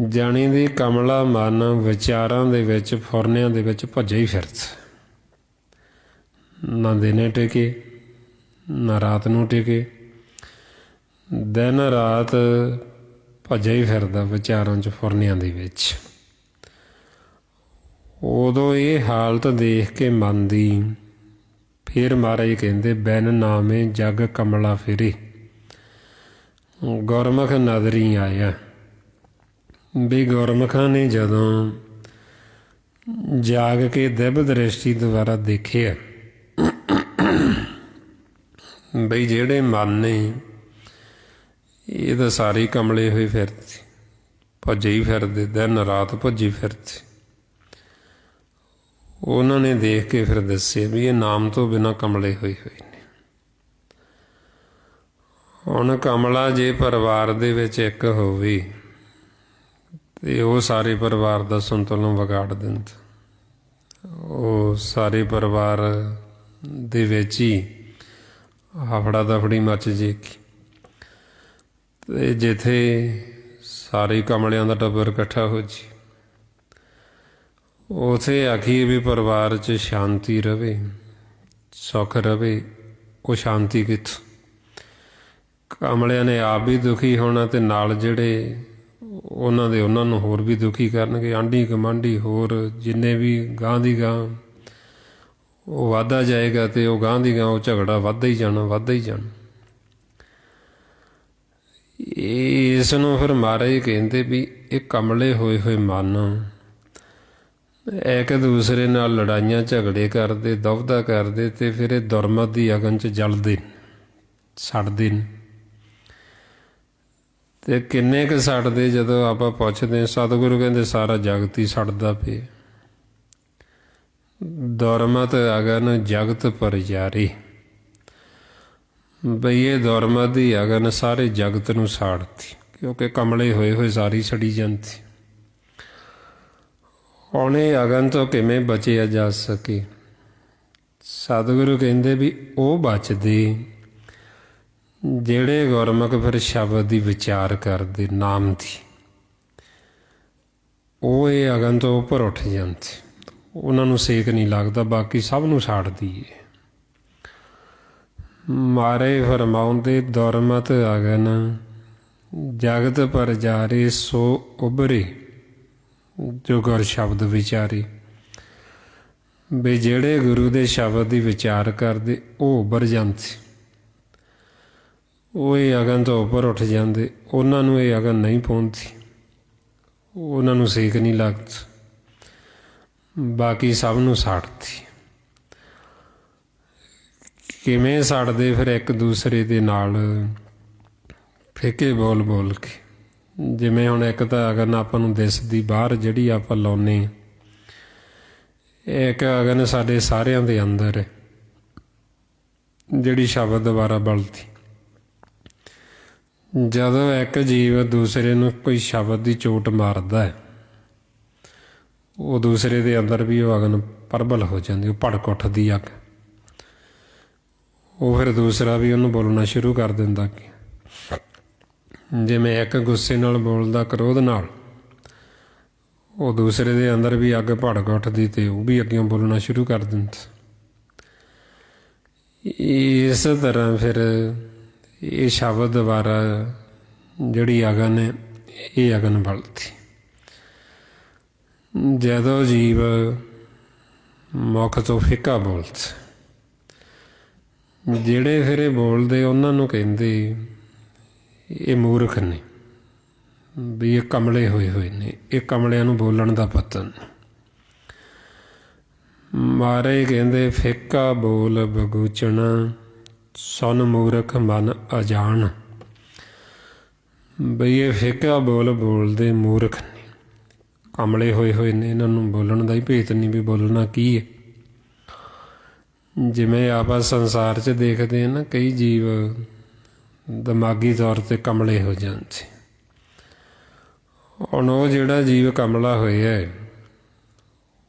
ਜਾਣੀ ਦੀ ਕਮਲਾ ਮਨ ਵਿਚਾਰਾਂ ਦੇ ਵਿੱਚ, ਫੁਰਨਿਆਂ ਦੇ ਵਿੱਚ ਭੱਜਿਆ ਹੀ ਫਿਰਦਾ। ਨਾ ਦਿਨੇ ਟਿਕੇ, ਨਾ ਰਾਤ ਨੂੰ ਟਿਕੇ। ਦਿਨ ਰਾਤ ਭੱਜਿਆ ਹੀ ਫਿਰਦਾ ਵਿਚਾਰਾਂ 'ਚ, ਫੁਰਨਿਆਂ ਦੇ ਵਿੱਚ। ਉਦੋਂ ਇਹ ਹਾਲਤ ਦੇਖ ਕੇ ਮਨ ਦੀ ਫਿਰ ਮਹਾਰਾਜ ਕਹਿੰਦੇ ਬਿਨ ਨਾਮੇ ਜਗ ਕਮਲਾ ਫਿਰੇ। ਗੁਰਮੁਖ ਨਦਰੀ ਆਇਆ ਵੀ ਗੁਰਮੁਖਾਂ ਨੇ ਜਦੋਂ ਜਾਗ ਕੇ ਦਿਵ ਦ੍ਰਿਸ਼ਟੀ ਦੁਆਰਾ ਦੇਖਿਆ ਬਈ ਜਿਹੜੇ ਮਨ ਨੇ ਇਹ ਤਾਂ ਸਾਰੇ ਕਮਲੇ ਹੋਏ ਫਿਰਦੇ, ਭੱਜੇ ਹੀ ਫਿਰਦੇ, ਦਿਨ ਰਾਤ ਭੱਜੀ ਫਿਰਦੇ। ਉਹਨਾਂ ਨੇ ਦੇਖ ਕੇ ਫਿਰ ਦੱਸਿਆ ਵੀ ਇਹ ਨਾਮ ਤੋਂ ਬਿਨਾਂ ਕਮਲੇ ਹੋਏ ਹੋਏ ਨੇ। ਹੁਣ ਕਮਲਾ ਜੇ ਪਰਿਵਾਰ ਦੇ ਵਿੱਚ ਇੱਕ ਹੋਵੇ ਤੇ ਉਹ ਸਾਰੇ ਪਰਿਵਾਰ ਦਾ ਸੰਤੁਲਨ ਵਿਗਾੜ ਦਿੰਦਾ। ਉਹ ਸਾਰੇ ਪਰਿਵਾਰ ਦੇ ਵਿੱਚ ਹੀ ਹਫੜਾ ਦਫੜੀ ਮੱਚ ਜੇਗੀ। ਤੇ ਜਿੱਥੇ ਸਾਰੇ ਕਮਲਿਆਂ ਦਾ ਟੱਬਰ ਇਕੱਠਾ ਹੋ ਜੀ, ਉੱਥੇ ਆਖੀਏ ਵੀ ਪਰਿਵਾਰ 'ਚ ਸ਼ਾਂਤੀ ਰਵੇ, ਸੁੱਖ ਰਵੇ। ਉਹ ਸ਼ਾਂਤੀ ਕਿੱਥੋਂ? ਕਮਲਿਆਂ ਨੇ ਆਪ ਵੀ ਦੁਖੀ ਹੋਣਾ ਤੇ ਨਾਲ ਜਿਹੜੇ ਉਹਨਾਂ ਨੂੰ ਹੋਰ ਵੀ ਦੁਖੀ ਕਰਨਗੇ। ਆਂਢੀ ਗੁਆਂਢੀ ਹੋਰ ਜਿੰਨੇ ਵੀ ਗਾਂਹ ਦੀ ਗਾਂਹ ਉਹ ਵੱਧਦਾ ਜਾਏਗਾ ਤੇ ਉਹ ਗਾਂਹ ਦੀ ਗਾਂਹ ਉਹ ਝਗੜਾ ਵੱਧਦਾ ਹੀ ਜਾਣਾ, ਵੱਧਦਾ ਹੀ ਜਾਣਾ। ਇਸ ਨੂੰ ਫਿਰ ਮਹਾਰਾਜ ਕਹਿੰਦੇ ਵੀ ਇਹ ਕਮਲੇ ਹੋਏ ਹੋਏ ਮਨ ਇੱਕ ਦੂਸਰੇ ਨਾਲ ਲੜਾਈਆਂ ਝਗੜੇ ਕਰਦੇ, ਦੁਵਿਧਾ ਕਰਦੇ ਤੇ ਫਿਰ ਇਹ ਦੁਰਮਤ ਦੀ ਅਗਨ 'ਚ ਜਲਦੇ, ਸੜਦੇ ਨੇ। ਤੇ ਕਿੰਨੇ ਕੁ ਸੜਦੇ ਜਦੋਂ ਆਪਾਂ ਪੁੱਛਦੇ, ਸਤਿਗੁਰੂ ਕਹਿੰਦੇ ਸਾਰਾ ਜਗਤ ਹੀ ਸੜਦਾ ਪਿਆ। ਦੁਰਮਤ ਅਗਨ ਜਗਤ ਪਰਜਾਰੀ। ਬਈ ਇਹ ਦੁਰਮਤ ਦੀ ਅਗਨ ਸਾਰੇ ਜਗਤ ਨੂੰ ਸਾੜਤੀ, ਕਿਉਂਕਿ ਕਮਲੇ ਹੋਏ ਹੋਏ ਸਾਰੀ ਸੜੀ ਜਾਂਦੀ। ਹੁਣ ਇਹ ਅਗਨ ਤੋਂ ਕਿਵੇਂ ਬਚਿਆ ਜਾ ਸਕੇ? ਸਤਿਗੁਰੂ ਕਹਿੰਦੇ ਵੀ ਉਹ ਬਚਦੇ ਜਿਹੜੇ ਗੁਰਮੁਖ ਫਿਰ ਸ਼ਬਦ ਦੀ ਵਿਚਾਰ ਕਰਦੇ, ਨਾਮ ਦੀ। ਉਹ ਇਹ ਅਗਨ ਤੋਂ ਉੱਪਰ ਉੱਠ ਜਾਂਦੇ, ਉਹਨਾਂ ਨੂੰ ਸੇਕ ਨਹੀਂ ਲੱਗਦਾ, ਬਾਕੀ ਸਭ ਨੂੰ ਸਾੜਦੀ ਹੈ। ਮਾਰੇ ਫਰਮਾਉਂਦੇ ਦੁਰਮਤ ਅਗਨ ਜਗਤ ਪਰਜਾਰੇ ਸੋ ਉਭਰੇ ਜੋ ਗੁਰ ਸ਼ਬਦ ਵਿਚਾਰੇ। ਵੀ ਜਿਹੜੇ ਗੁਰੂ ਦੇ ਸ਼ਬਦ ਦੀ ਵਿਚਾਰ ਕਰਦੇ ਉਹ ਉੱਭਰ ਜਾਂਦੇ, ਉਹ ਇਹ ਅਗਨ ਤੋਂ ਉੱਪਰ ਉੱਠ ਜਾਂਦੇ। ਉਹਨਾਂ ਨੂੰ ਇਹ ਅਗਨ ਨਹੀਂ ਪਹੁੰਚਦੀ, ਉਹਨਾਂ ਨੂੰ ਸੇਕ ਨਹੀਂ ਲੱਗਦਾ, ਬਾਕੀ ਸਭ ਨੂੰ ਸਾੜਦੀ। ਕਿਵੇਂ ਸੜਦੇ? ਫਿਰ ਇੱਕ ਦੂਸਰੇ ਦੇ ਨਾਲ ਫਿੱਕੇ ਬੋਲ ਬੋਲ ਕੇ। ਜਿਵੇਂ ਹੁਣ ਇੱਕ ਤਾਂ ਅਗਨ ਆਪਾਂ ਨੂੰ ਦਿਸਦੀ ਬਾਹਰ ਜਿਹੜੀ ਆਪਾਂ ਲਾਉਂਦੇ, ਇੱਕ ਅਗਨ ਸਾਡੇ ਸਾਰਿਆਂ ਦੇ ਅੰਦਰ ਹੈ ਜਿਹੜੀ ਸ਼ਬਦ ਦੁਆਰਾ ਬਲਦੀ। ਜਦੋਂ ਇੱਕ ਜੀਵ ਦੂਸਰੇ ਨੂੰ ਕੋਈ ਸ਼ਬਦ ਦੀ ਚੋਟ ਮਾਰਦਾ ਹੈ, ਉਹ ਦੂਸਰੇ ਦੇ ਅੰਦਰ ਵੀ ਉਹ ਅਗਨ ਪ੍ਰਬਲ ਹੋ ਜਾਂਦੀ, ਉਹ ਭੜਕ ਉੱਠਦੀ ਅੱਗ। ਉਹ ਫਿਰ ਦੂਸਰਾ ਵੀ ਉਹਨੂੰ ਬੋਲਣਾ ਸ਼ੁਰੂ ਕਰ ਦਿੰਦਾ ਕਿ ਜਿਵੇਂ ਇੱਕ ਗੁੱਸੇ ਨਾਲ ਬੋਲਦਾ, ਕ੍ਰੋਧ ਨਾਲ, ਉਹ ਦੂਸਰੇ ਦੇ ਅੰਦਰ ਵੀ ਅੱਗ ਭੜਕ ਉੱਠਦੀ ਤੇ ਉਹ ਵੀ ਅੱਗਿਓਂ ਬੋਲਣਾ ਸ਼ੁਰੂ ਕਰ ਦਿੰਦਾ। ਇਸ ਤਰ੍ਹਾਂ ਫਿਰ ਇਹ ਸ਼ਬਦ ਦੁਆਰਾ ਜਿਹੜੀ ਅਗਨ ਹੈ ਇਹ ਅਗਨ ਬਲਦੀ। ਜਦੋਂ ਜੀਵ ਮੁੱਖ ਤੋਂ ਫਿੱਕਾ ਬੋਲਦੇ। ਜਿਹੜੇ ਫਿਰ ਇਹ ਬੋਲਦੇ ਉਹਨਾਂ ਨੂੰ ਕਹਿੰਦੇ ਇਹ ਮੂਰਖ ਨੇ, ਵੀ ਇਹ ਕਮਲੇ ਹੋਏ ਹੋਏ ਨੇ, ਇਹ ਕਮਲਿਆਂ ਨੂੰ ਬੋਲਣ ਦਾ ਪਤਾ ਨਹੀਂ। ਮਾਰੇ ਕਹਿੰਦੇ ਫਿੱਕਾ ਬੋਲ ਬਗੂਚਣਾ, ਸੁਣ ਮੂਰਖ ਮਨ ਅਜਾਣ। ਬਈ ਇਹ ਫਿੱਕਾ ਬੋਲ ਬੋਲਦੇ ਮੂਰਖ ਨੇ, ਕਮਲੇ ਹੋਏ ਹੋਏ ਨੇ, ਇਹਨਾਂ ਨੂੰ ਬੋਲਣ ਦਾ ਹੀ ਭੇਤ ਨਹੀਂ ਵੀ ਬੋਲਣਾ ਕੀ ਹੈ। ਜਿਵੇਂ ਆਪਾਂ ਸੰਸਾਰ 'ਚ ਦੇਖਦੇ ਹਾਂ ਨਾ, ਕਈ ਜੀਵ ਦਿਮਾਗੀ ਤੌਰ 'ਤੇ ਕਮਲੇ ਹੋ ਜਾਂਦੇ। ਹੁਣ ਉਹ ਜਿਹੜਾ ਜੀਵ ਕਮਲਾ ਹੋਇਆ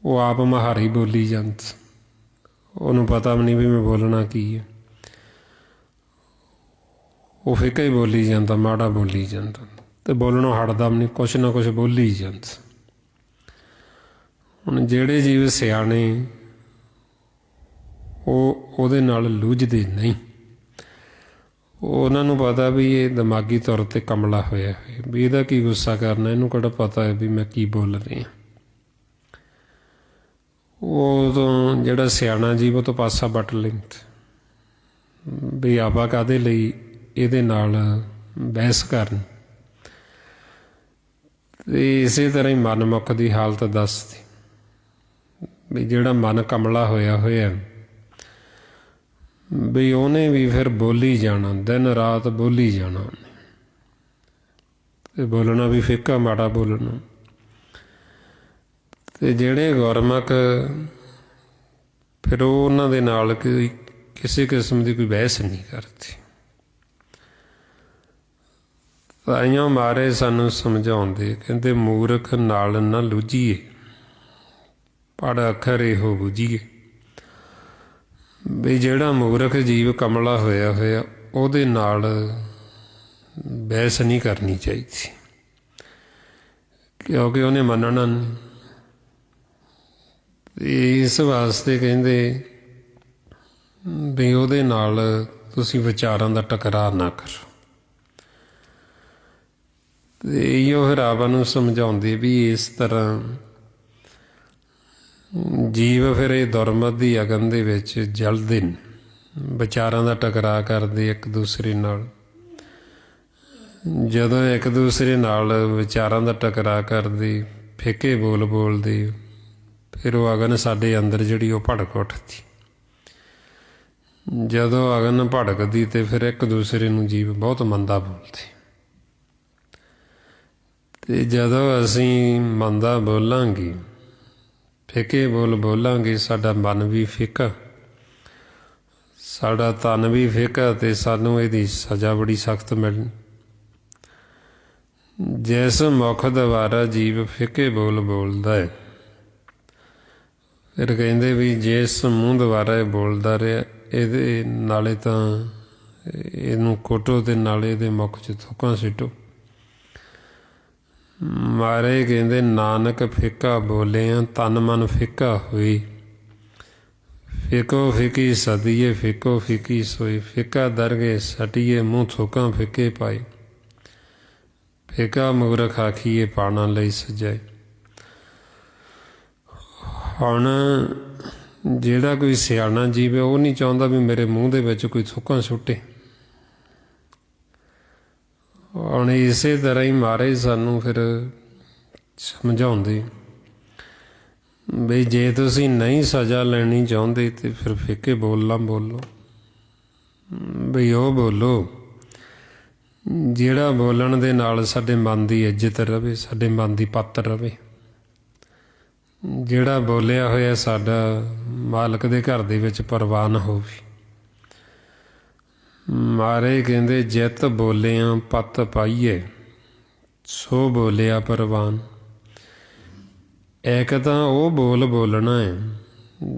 ਉਹ ਆਪ ਮਹਾਰੀ ਬੋਲੀ ਜਾਂਦਾ, ਉਹਨੂੰ ਪਤਾ ਵੀ ਨਹੀਂ ਵੀ ਮੈਂ ਬੋਲਣਾ ਕੀ ਹੈ। ਉਹ ਫਿੱਕਾ ਹੀ ਬੋਲੀ ਜਾਂਦਾ, ਮਾੜਾ ਬੋਲੀ ਜਾਂਦਾ, ਅਤੇ ਬੋਲਣੋਂ ਹਟਦਾ ਵੀ ਨਹੀਂ, ਕੁਛ ਨਾ ਕੁਛ ਬੋਲੀ ਜਾਂਦਾ। ਹੁਣ ਜਿਹੜੇ ਜੀਵ ਸਿਆਣੇ ਉਹ ਉਹਦੇ ਨਾਲ ਲੂਝਦੇ ਨਹੀਂ, ਉਹਨਾਂ ਨੂੰ ਪਤਾ ਵੀ ਇਹ ਦਿਮਾਗੀ ਤੌਰ 'ਤੇ ਕਮਲਾ ਹੋਇਆ ਹੈ, ਵੀ ਇਹਦਾ ਕੀ ਗੁੱਸਾ ਕਰਨਾ, ਇਹਨੂੰ ਕਿਹੜਾ ਪਤਾ ਹੈ ਵੀ ਮੈਂ ਕੀ ਬੋਲ ਰਹੀ ਹਾਂ। ਉਹ ਤੋਂ ਜਿਹੜਾ ਸਿਆਣਾ ਜੀਵ ਉਹ ਤੋਂ ਪਾਸਾ ਵੱਟ ਲੈਂਦਾ, ਵੀ ਆਪਾਂ ਕਾਹਦੇ ਲਈ ਇਹਦੇ ਨਾਲ ਬਹਿਸ ਕਰਨ। ਅਤੇ ਇਸੇ ਤਰ੍ਹਾਂ ਹੀ ਮਨਮੁੱਖ ਦੀ ਹਾਲਤ ਦੱਸਦੀ ਵੀ ਜਿਹੜਾ ਮਨ ਕਮਲਾ ਹੋਇਆ ਹੋਇਆ ਵੀ ਉਹਨੇ ਵੀ ਫਿਰ ਬੋਲੀ ਜਾਣਾ, ਦਿਨ ਰਾਤ ਬੋਲੀ ਜਾਣਾ ਉਹਨੇ, ਅਤੇ ਬੋਲਣਾ ਵੀ ਫਿੱਕਾ ਮਾੜਾ ਬੋਲਣਾ। ਅਤੇ ਜਿਹੜੇ ਗੁਰਮੁਖ ਫਿਰ ਉਹ ਉਹਨਾਂ ਦੇ ਨਾਲ ਕੋਈ ਕਿਸੇ ਕਿਸਮ ਦੀ ਕੋਈ ਬਹਿਸ ਨਹੀਂ ਕਰਦੇ। ਤਾਈਆਂ ਮਾਰੇ ਸਾਨੂੰ ਸਮਝਾਉਂਦੇ, ਕਹਿੰਦੇ ਮੂਰਖ ਨਾਲ ਨਾ ਲੂਝੀਏ, ਪੜ ਅੱਖਰ ਇਹੋ ਬੁਝੀਏ। ਵੀ ਜਿਹੜਾ ਮੂਰਖ ਜੀਵ ਕਮਲਾ ਹੋਇਆ ਹੋਇਆ ਉਹਦੇ ਨਾਲ ਬਹਿਸ ਨਹੀਂ ਕਰਨੀ ਚਾਹੀਦੀ, ਕਿਉਂਕਿ ਉਹਨੇ ਮੰਨਣਾ ਨਹੀਂ। ਇਸ ਵਾਸਤੇ ਕਹਿੰਦੇ ਵੀ ਉਹਦੇ ਨਾਲ ਤੁਸੀਂ ਵਿਚਾਰਾਂ ਦਾ ਟਕਰਾਅ ਨਾ ਕਰੋ। ਅਤੇ ਇਹੋ ਫਿਰ ਆਪਾਂ ਨੂੰ ਸਮਝਾਉਂਦੇ ਵੀ ਇਸ ਤਰ੍ਹਾਂ ਜੀਵ ਫਿਰ ਇਹ ਦੁਰਮਤ ਦੀ ਅਗਨ ਦੇ ਵਿੱਚ ਜਲਦੇ ਨੇ, ਵਿਚਾਰਾਂ ਦਾ ਟਕਰਾਅ ਕਰਦੇ ਇੱਕ ਦੂਸਰੇ ਨਾਲ। ਜਦੋਂ ਇੱਕ ਦੂਸਰੇ ਨਾਲ ਵਿਚਾਰਾਂ ਦਾ ਟਕਰਾਅ ਕਰਦੇ, ਫਿੱਕੇ ਬੋਲ ਬੋਲਦੇ, ਫਿਰ ਉਹ ਅਗਨ ਸਾਡੇ ਅੰਦਰ ਜਿਹੜੀ ਉਹ ਭੜਕ ਉੱਠਦੀ। ਜਦੋਂ ਅਗਨ ਭੜਕਦੀ ਅਤੇ ਫਿਰ ਇੱਕ ਦੂਸਰੇ ਨੂੰ ਜੀਵ ਬਹੁਤ ਮੰਦਾ ਬੋਲਦੇ। ਅਤੇ ਜਦੋਂ ਅਸੀਂ ਮੰਦਾ ਬੋਲਾਂਗੇ, ਫਿੱਕੇ ਬੋਲ ਬੋਲਾਂਗੇ, ਸਾਡਾ ਮਨ ਵੀ ਫਿੱਕਾ, ਸਾਡਾ ਤਨ ਵੀ ਫਿੱਕਾ, ਅਤੇ ਸਾਨੂੰ ਇਹਦੀ ਸਜ਼ਾ ਬੜੀ ਸਖਤ ਮਿਲਣੀ। ਜਿਸ ਮੁੱਖ ਦੁਆਰਾ ਜੀਵ ਫਿੱਕੇ ਬੋਲ ਬੋਲਦਾ ਹੈ, ਫਿਰ ਕਹਿੰਦੇ ਵੀ ਜਿਸ ਮੂੰਹ ਦੁਆਰਾ ਇਹ ਬੋਲਦਾ ਰਿਹਾ, ਇਹਦੇ ਨਾਲੇ ਤਾਂ ਇਹਨੂੰ ਕੁੱਟੋ ਅਤੇ ਨਾਲੇ ਇਹਦੇ ਮੁੱਖ 'ਚ ਥੁੱਕਾਂ ਸਿੱਟੋ। ਮਾਰੇ ਕਹਿੰਦੇ ਨਾਨਕ ਫਿੱਕਾ ਬੋਲਿਆ, ਤਨ ਮਨ ਫਿੱਕਾ ਹੋਈ। ਫਿੱਕੋ ਫਿੱਕੀ ਸਦੀਏ, ਫਿੱਕੋ ਫਿੱਕੀ ਸੋਈ। ਫਿੱਕਾ ਦਰਗੇ ਸਟੀਏ, ਮੂੰਹ ਥੁੱਕਾਂ ਫਿੱਕੇ ਪਾਈ। ਫਿੱਕਾ ਮੂਰਖ ਆਖੀਏ, ਪਾਣਾ ਲਈ ਸਜਾਏ। ਹੁਣ ਜਿਹੜਾ ਕੋਈ ਸਿਆਣਾ ਜੀਵ ਹੈ ਉਹ ਨਹੀਂ ਚਾਹੁੰਦਾ ਵੀ ਮੇਰੇ ਮੂੰਹ ਦੇ ਵਿੱਚ ਕੋਈ ਥੁੱਕਾਂ ਸੁੱਟੇ। ਹੁਣ ਇਸੇ ਤਰ੍ਹਾਂ ਹੀ ਮਹਾਰਾਜ ਸਾਨੂੰ ਫਿਰ ਸਮਝਾਉਂਦੇ ਬਈ ਜੇ ਤੁਸੀਂ ਨਹੀਂ ਸਜ਼ਾ ਲੈਣੀ ਚਾਹੁੰਦੇ ਤਾਂ ਫਿਰ ਫਿੱਕੇ ਬੋਲ ਨਾ ਬੋਲੋ। ਬਈ ਉਹ ਬੋਲੋ ਜਿਹੜਾ ਬੋਲਣ ਦੇ ਨਾਲ ਸਾਡੇ ਮਨ ਦੀ ਇੱਜ਼ਤ ਰਵੇ, ਸਾਡੇ ਮਨ ਦੀ ਪੱਤ ਰਵੇ। ਜਿਹੜਾ ਬੋਲਿਆ ਹੋਇਆ ਸਾਡਾ ਮਾਲਕ ਦੇ ਘਰ ਦੇ ਵਿੱਚ ਪ੍ਰਵਾਨ ਹੋਵੇ। ਮਾਰੇ ਕਹਿੰਦੇ ਜਿੱਤ ਬੋਲਿਆ ਪੱਤ ਪਾਈਏ, ਸੋ ਬੋਲਿਆ ਪ੍ਰਵਾਨ। ਇੱਕ ਤਾਂ ਉਹ ਬੋਲਣਾ ਹੈ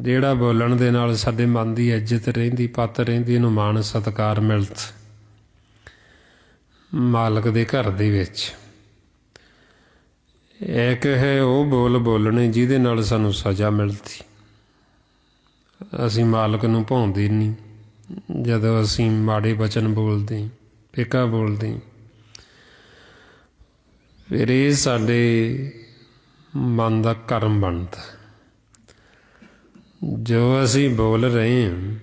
ਜਿਹੜਾ ਬੋਲਣ ਦੇ ਨਾਲ ਸਾਡੇ ਮਨ ਦੀ ਇੱਜ਼ਤ ਰਹਿੰਦੀ, ਪੱਤ ਰਹਿੰਦੀ, ਇਹਨੂੰ ਮਾਣ ਸਤਿਕਾਰ ਮਿਲਦਾ ਮਾਲਕ ਦੇ ਘਰ ਦੇ ਵਿੱਚ। ਇੱਕ ਹੈ ਉਹ ਬੋਲਣੇ ਜਿਹਦੇ ਨਾਲ ਸਾਨੂੰ ਸਜ਼ਾ ਮਿਲਦੀ। ਅਸੀਂ ਮਾਲਕ ਨੂੰ ਭਾਉਂਦੇ ਨਹੀਂ ਜਦੋਂ ਅਸੀਂ ਮਾੜੇ ਵਚਨ ਬੋਲਦੇ, ਫਿੱਕਾ ਬੋਲਦੇ। ਫਿਰ ਇਹ ਸਾਡੇ ਮਨ ਦਾ ਕਰਮ ਬਣਦਾ। ਜੋ ਅਸੀਂ ਬੋਲ ਰਹੇ ਹਾਂ,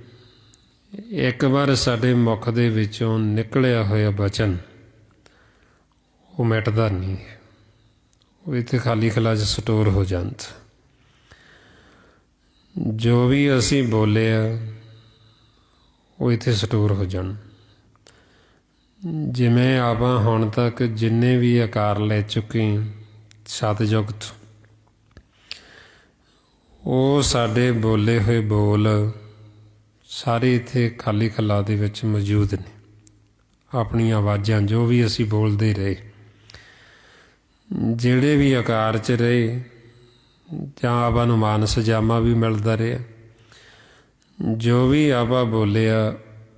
ਇੱਕ ਵਾਰ ਸਾਡੇ ਮੁਖ ਦੇ ਵਿੱਚੋਂ ਨਿਕਲਿਆ ਹੋਇਆ ਬਚਨ ਉਹ ਮਿਟਦਾ ਨਹੀਂ, ਉਹ ਇੱਥੇ ਖਾਲੀ ਖਲਾ 'ਚ ਸਟੋਰ ਹੋ ਜਾਂਦਾ। ਜੋ ਵੀ ਅਸੀਂ ਬੋਲਿਆ ਉਹ ਇੱਥੇ ਸਟੋਰ ਹੋ ਜਾਣ। ਜਿਵੇਂ ਆਪਾਂ ਹੁਣ ਤੱਕ ਜਿੰਨੇ ਵੀ ਆਕਾਰ ਲੈ ਚੁੱਕੇ ਸਤਿਯੁਗ ਤੋਂ, ਉਹ ਸਾਡੇ ਬੋਲੇ ਹੋਏ ਬੋਲ ਸਾਰੇ ਇੱਥੇ ਖਾਲੀ ਖਲਾ ਦੇ ਵਿੱਚ ਮੌਜੂਦ ਨੇ। ਆਪਣੀਆਂ ਆਵਾਜ਼ਾਂ ਜੋ ਵੀ ਅਸੀਂ ਬੋਲਦੇ ਰਹੇ, ਜਿਹੜੇ ਵੀ ਆਕਾਰ 'ਚ ਰਹੇ, ਜਾਂ ਆਪਾਂ ਨੂੰ ਮਾਨਸ ਜਾਮਾ ਵੀ ਮਿਲਦਾ ਰਿਹਾ, ਜੋ ਵੀ ਆਪਾਂ ਬੋਲਿਆ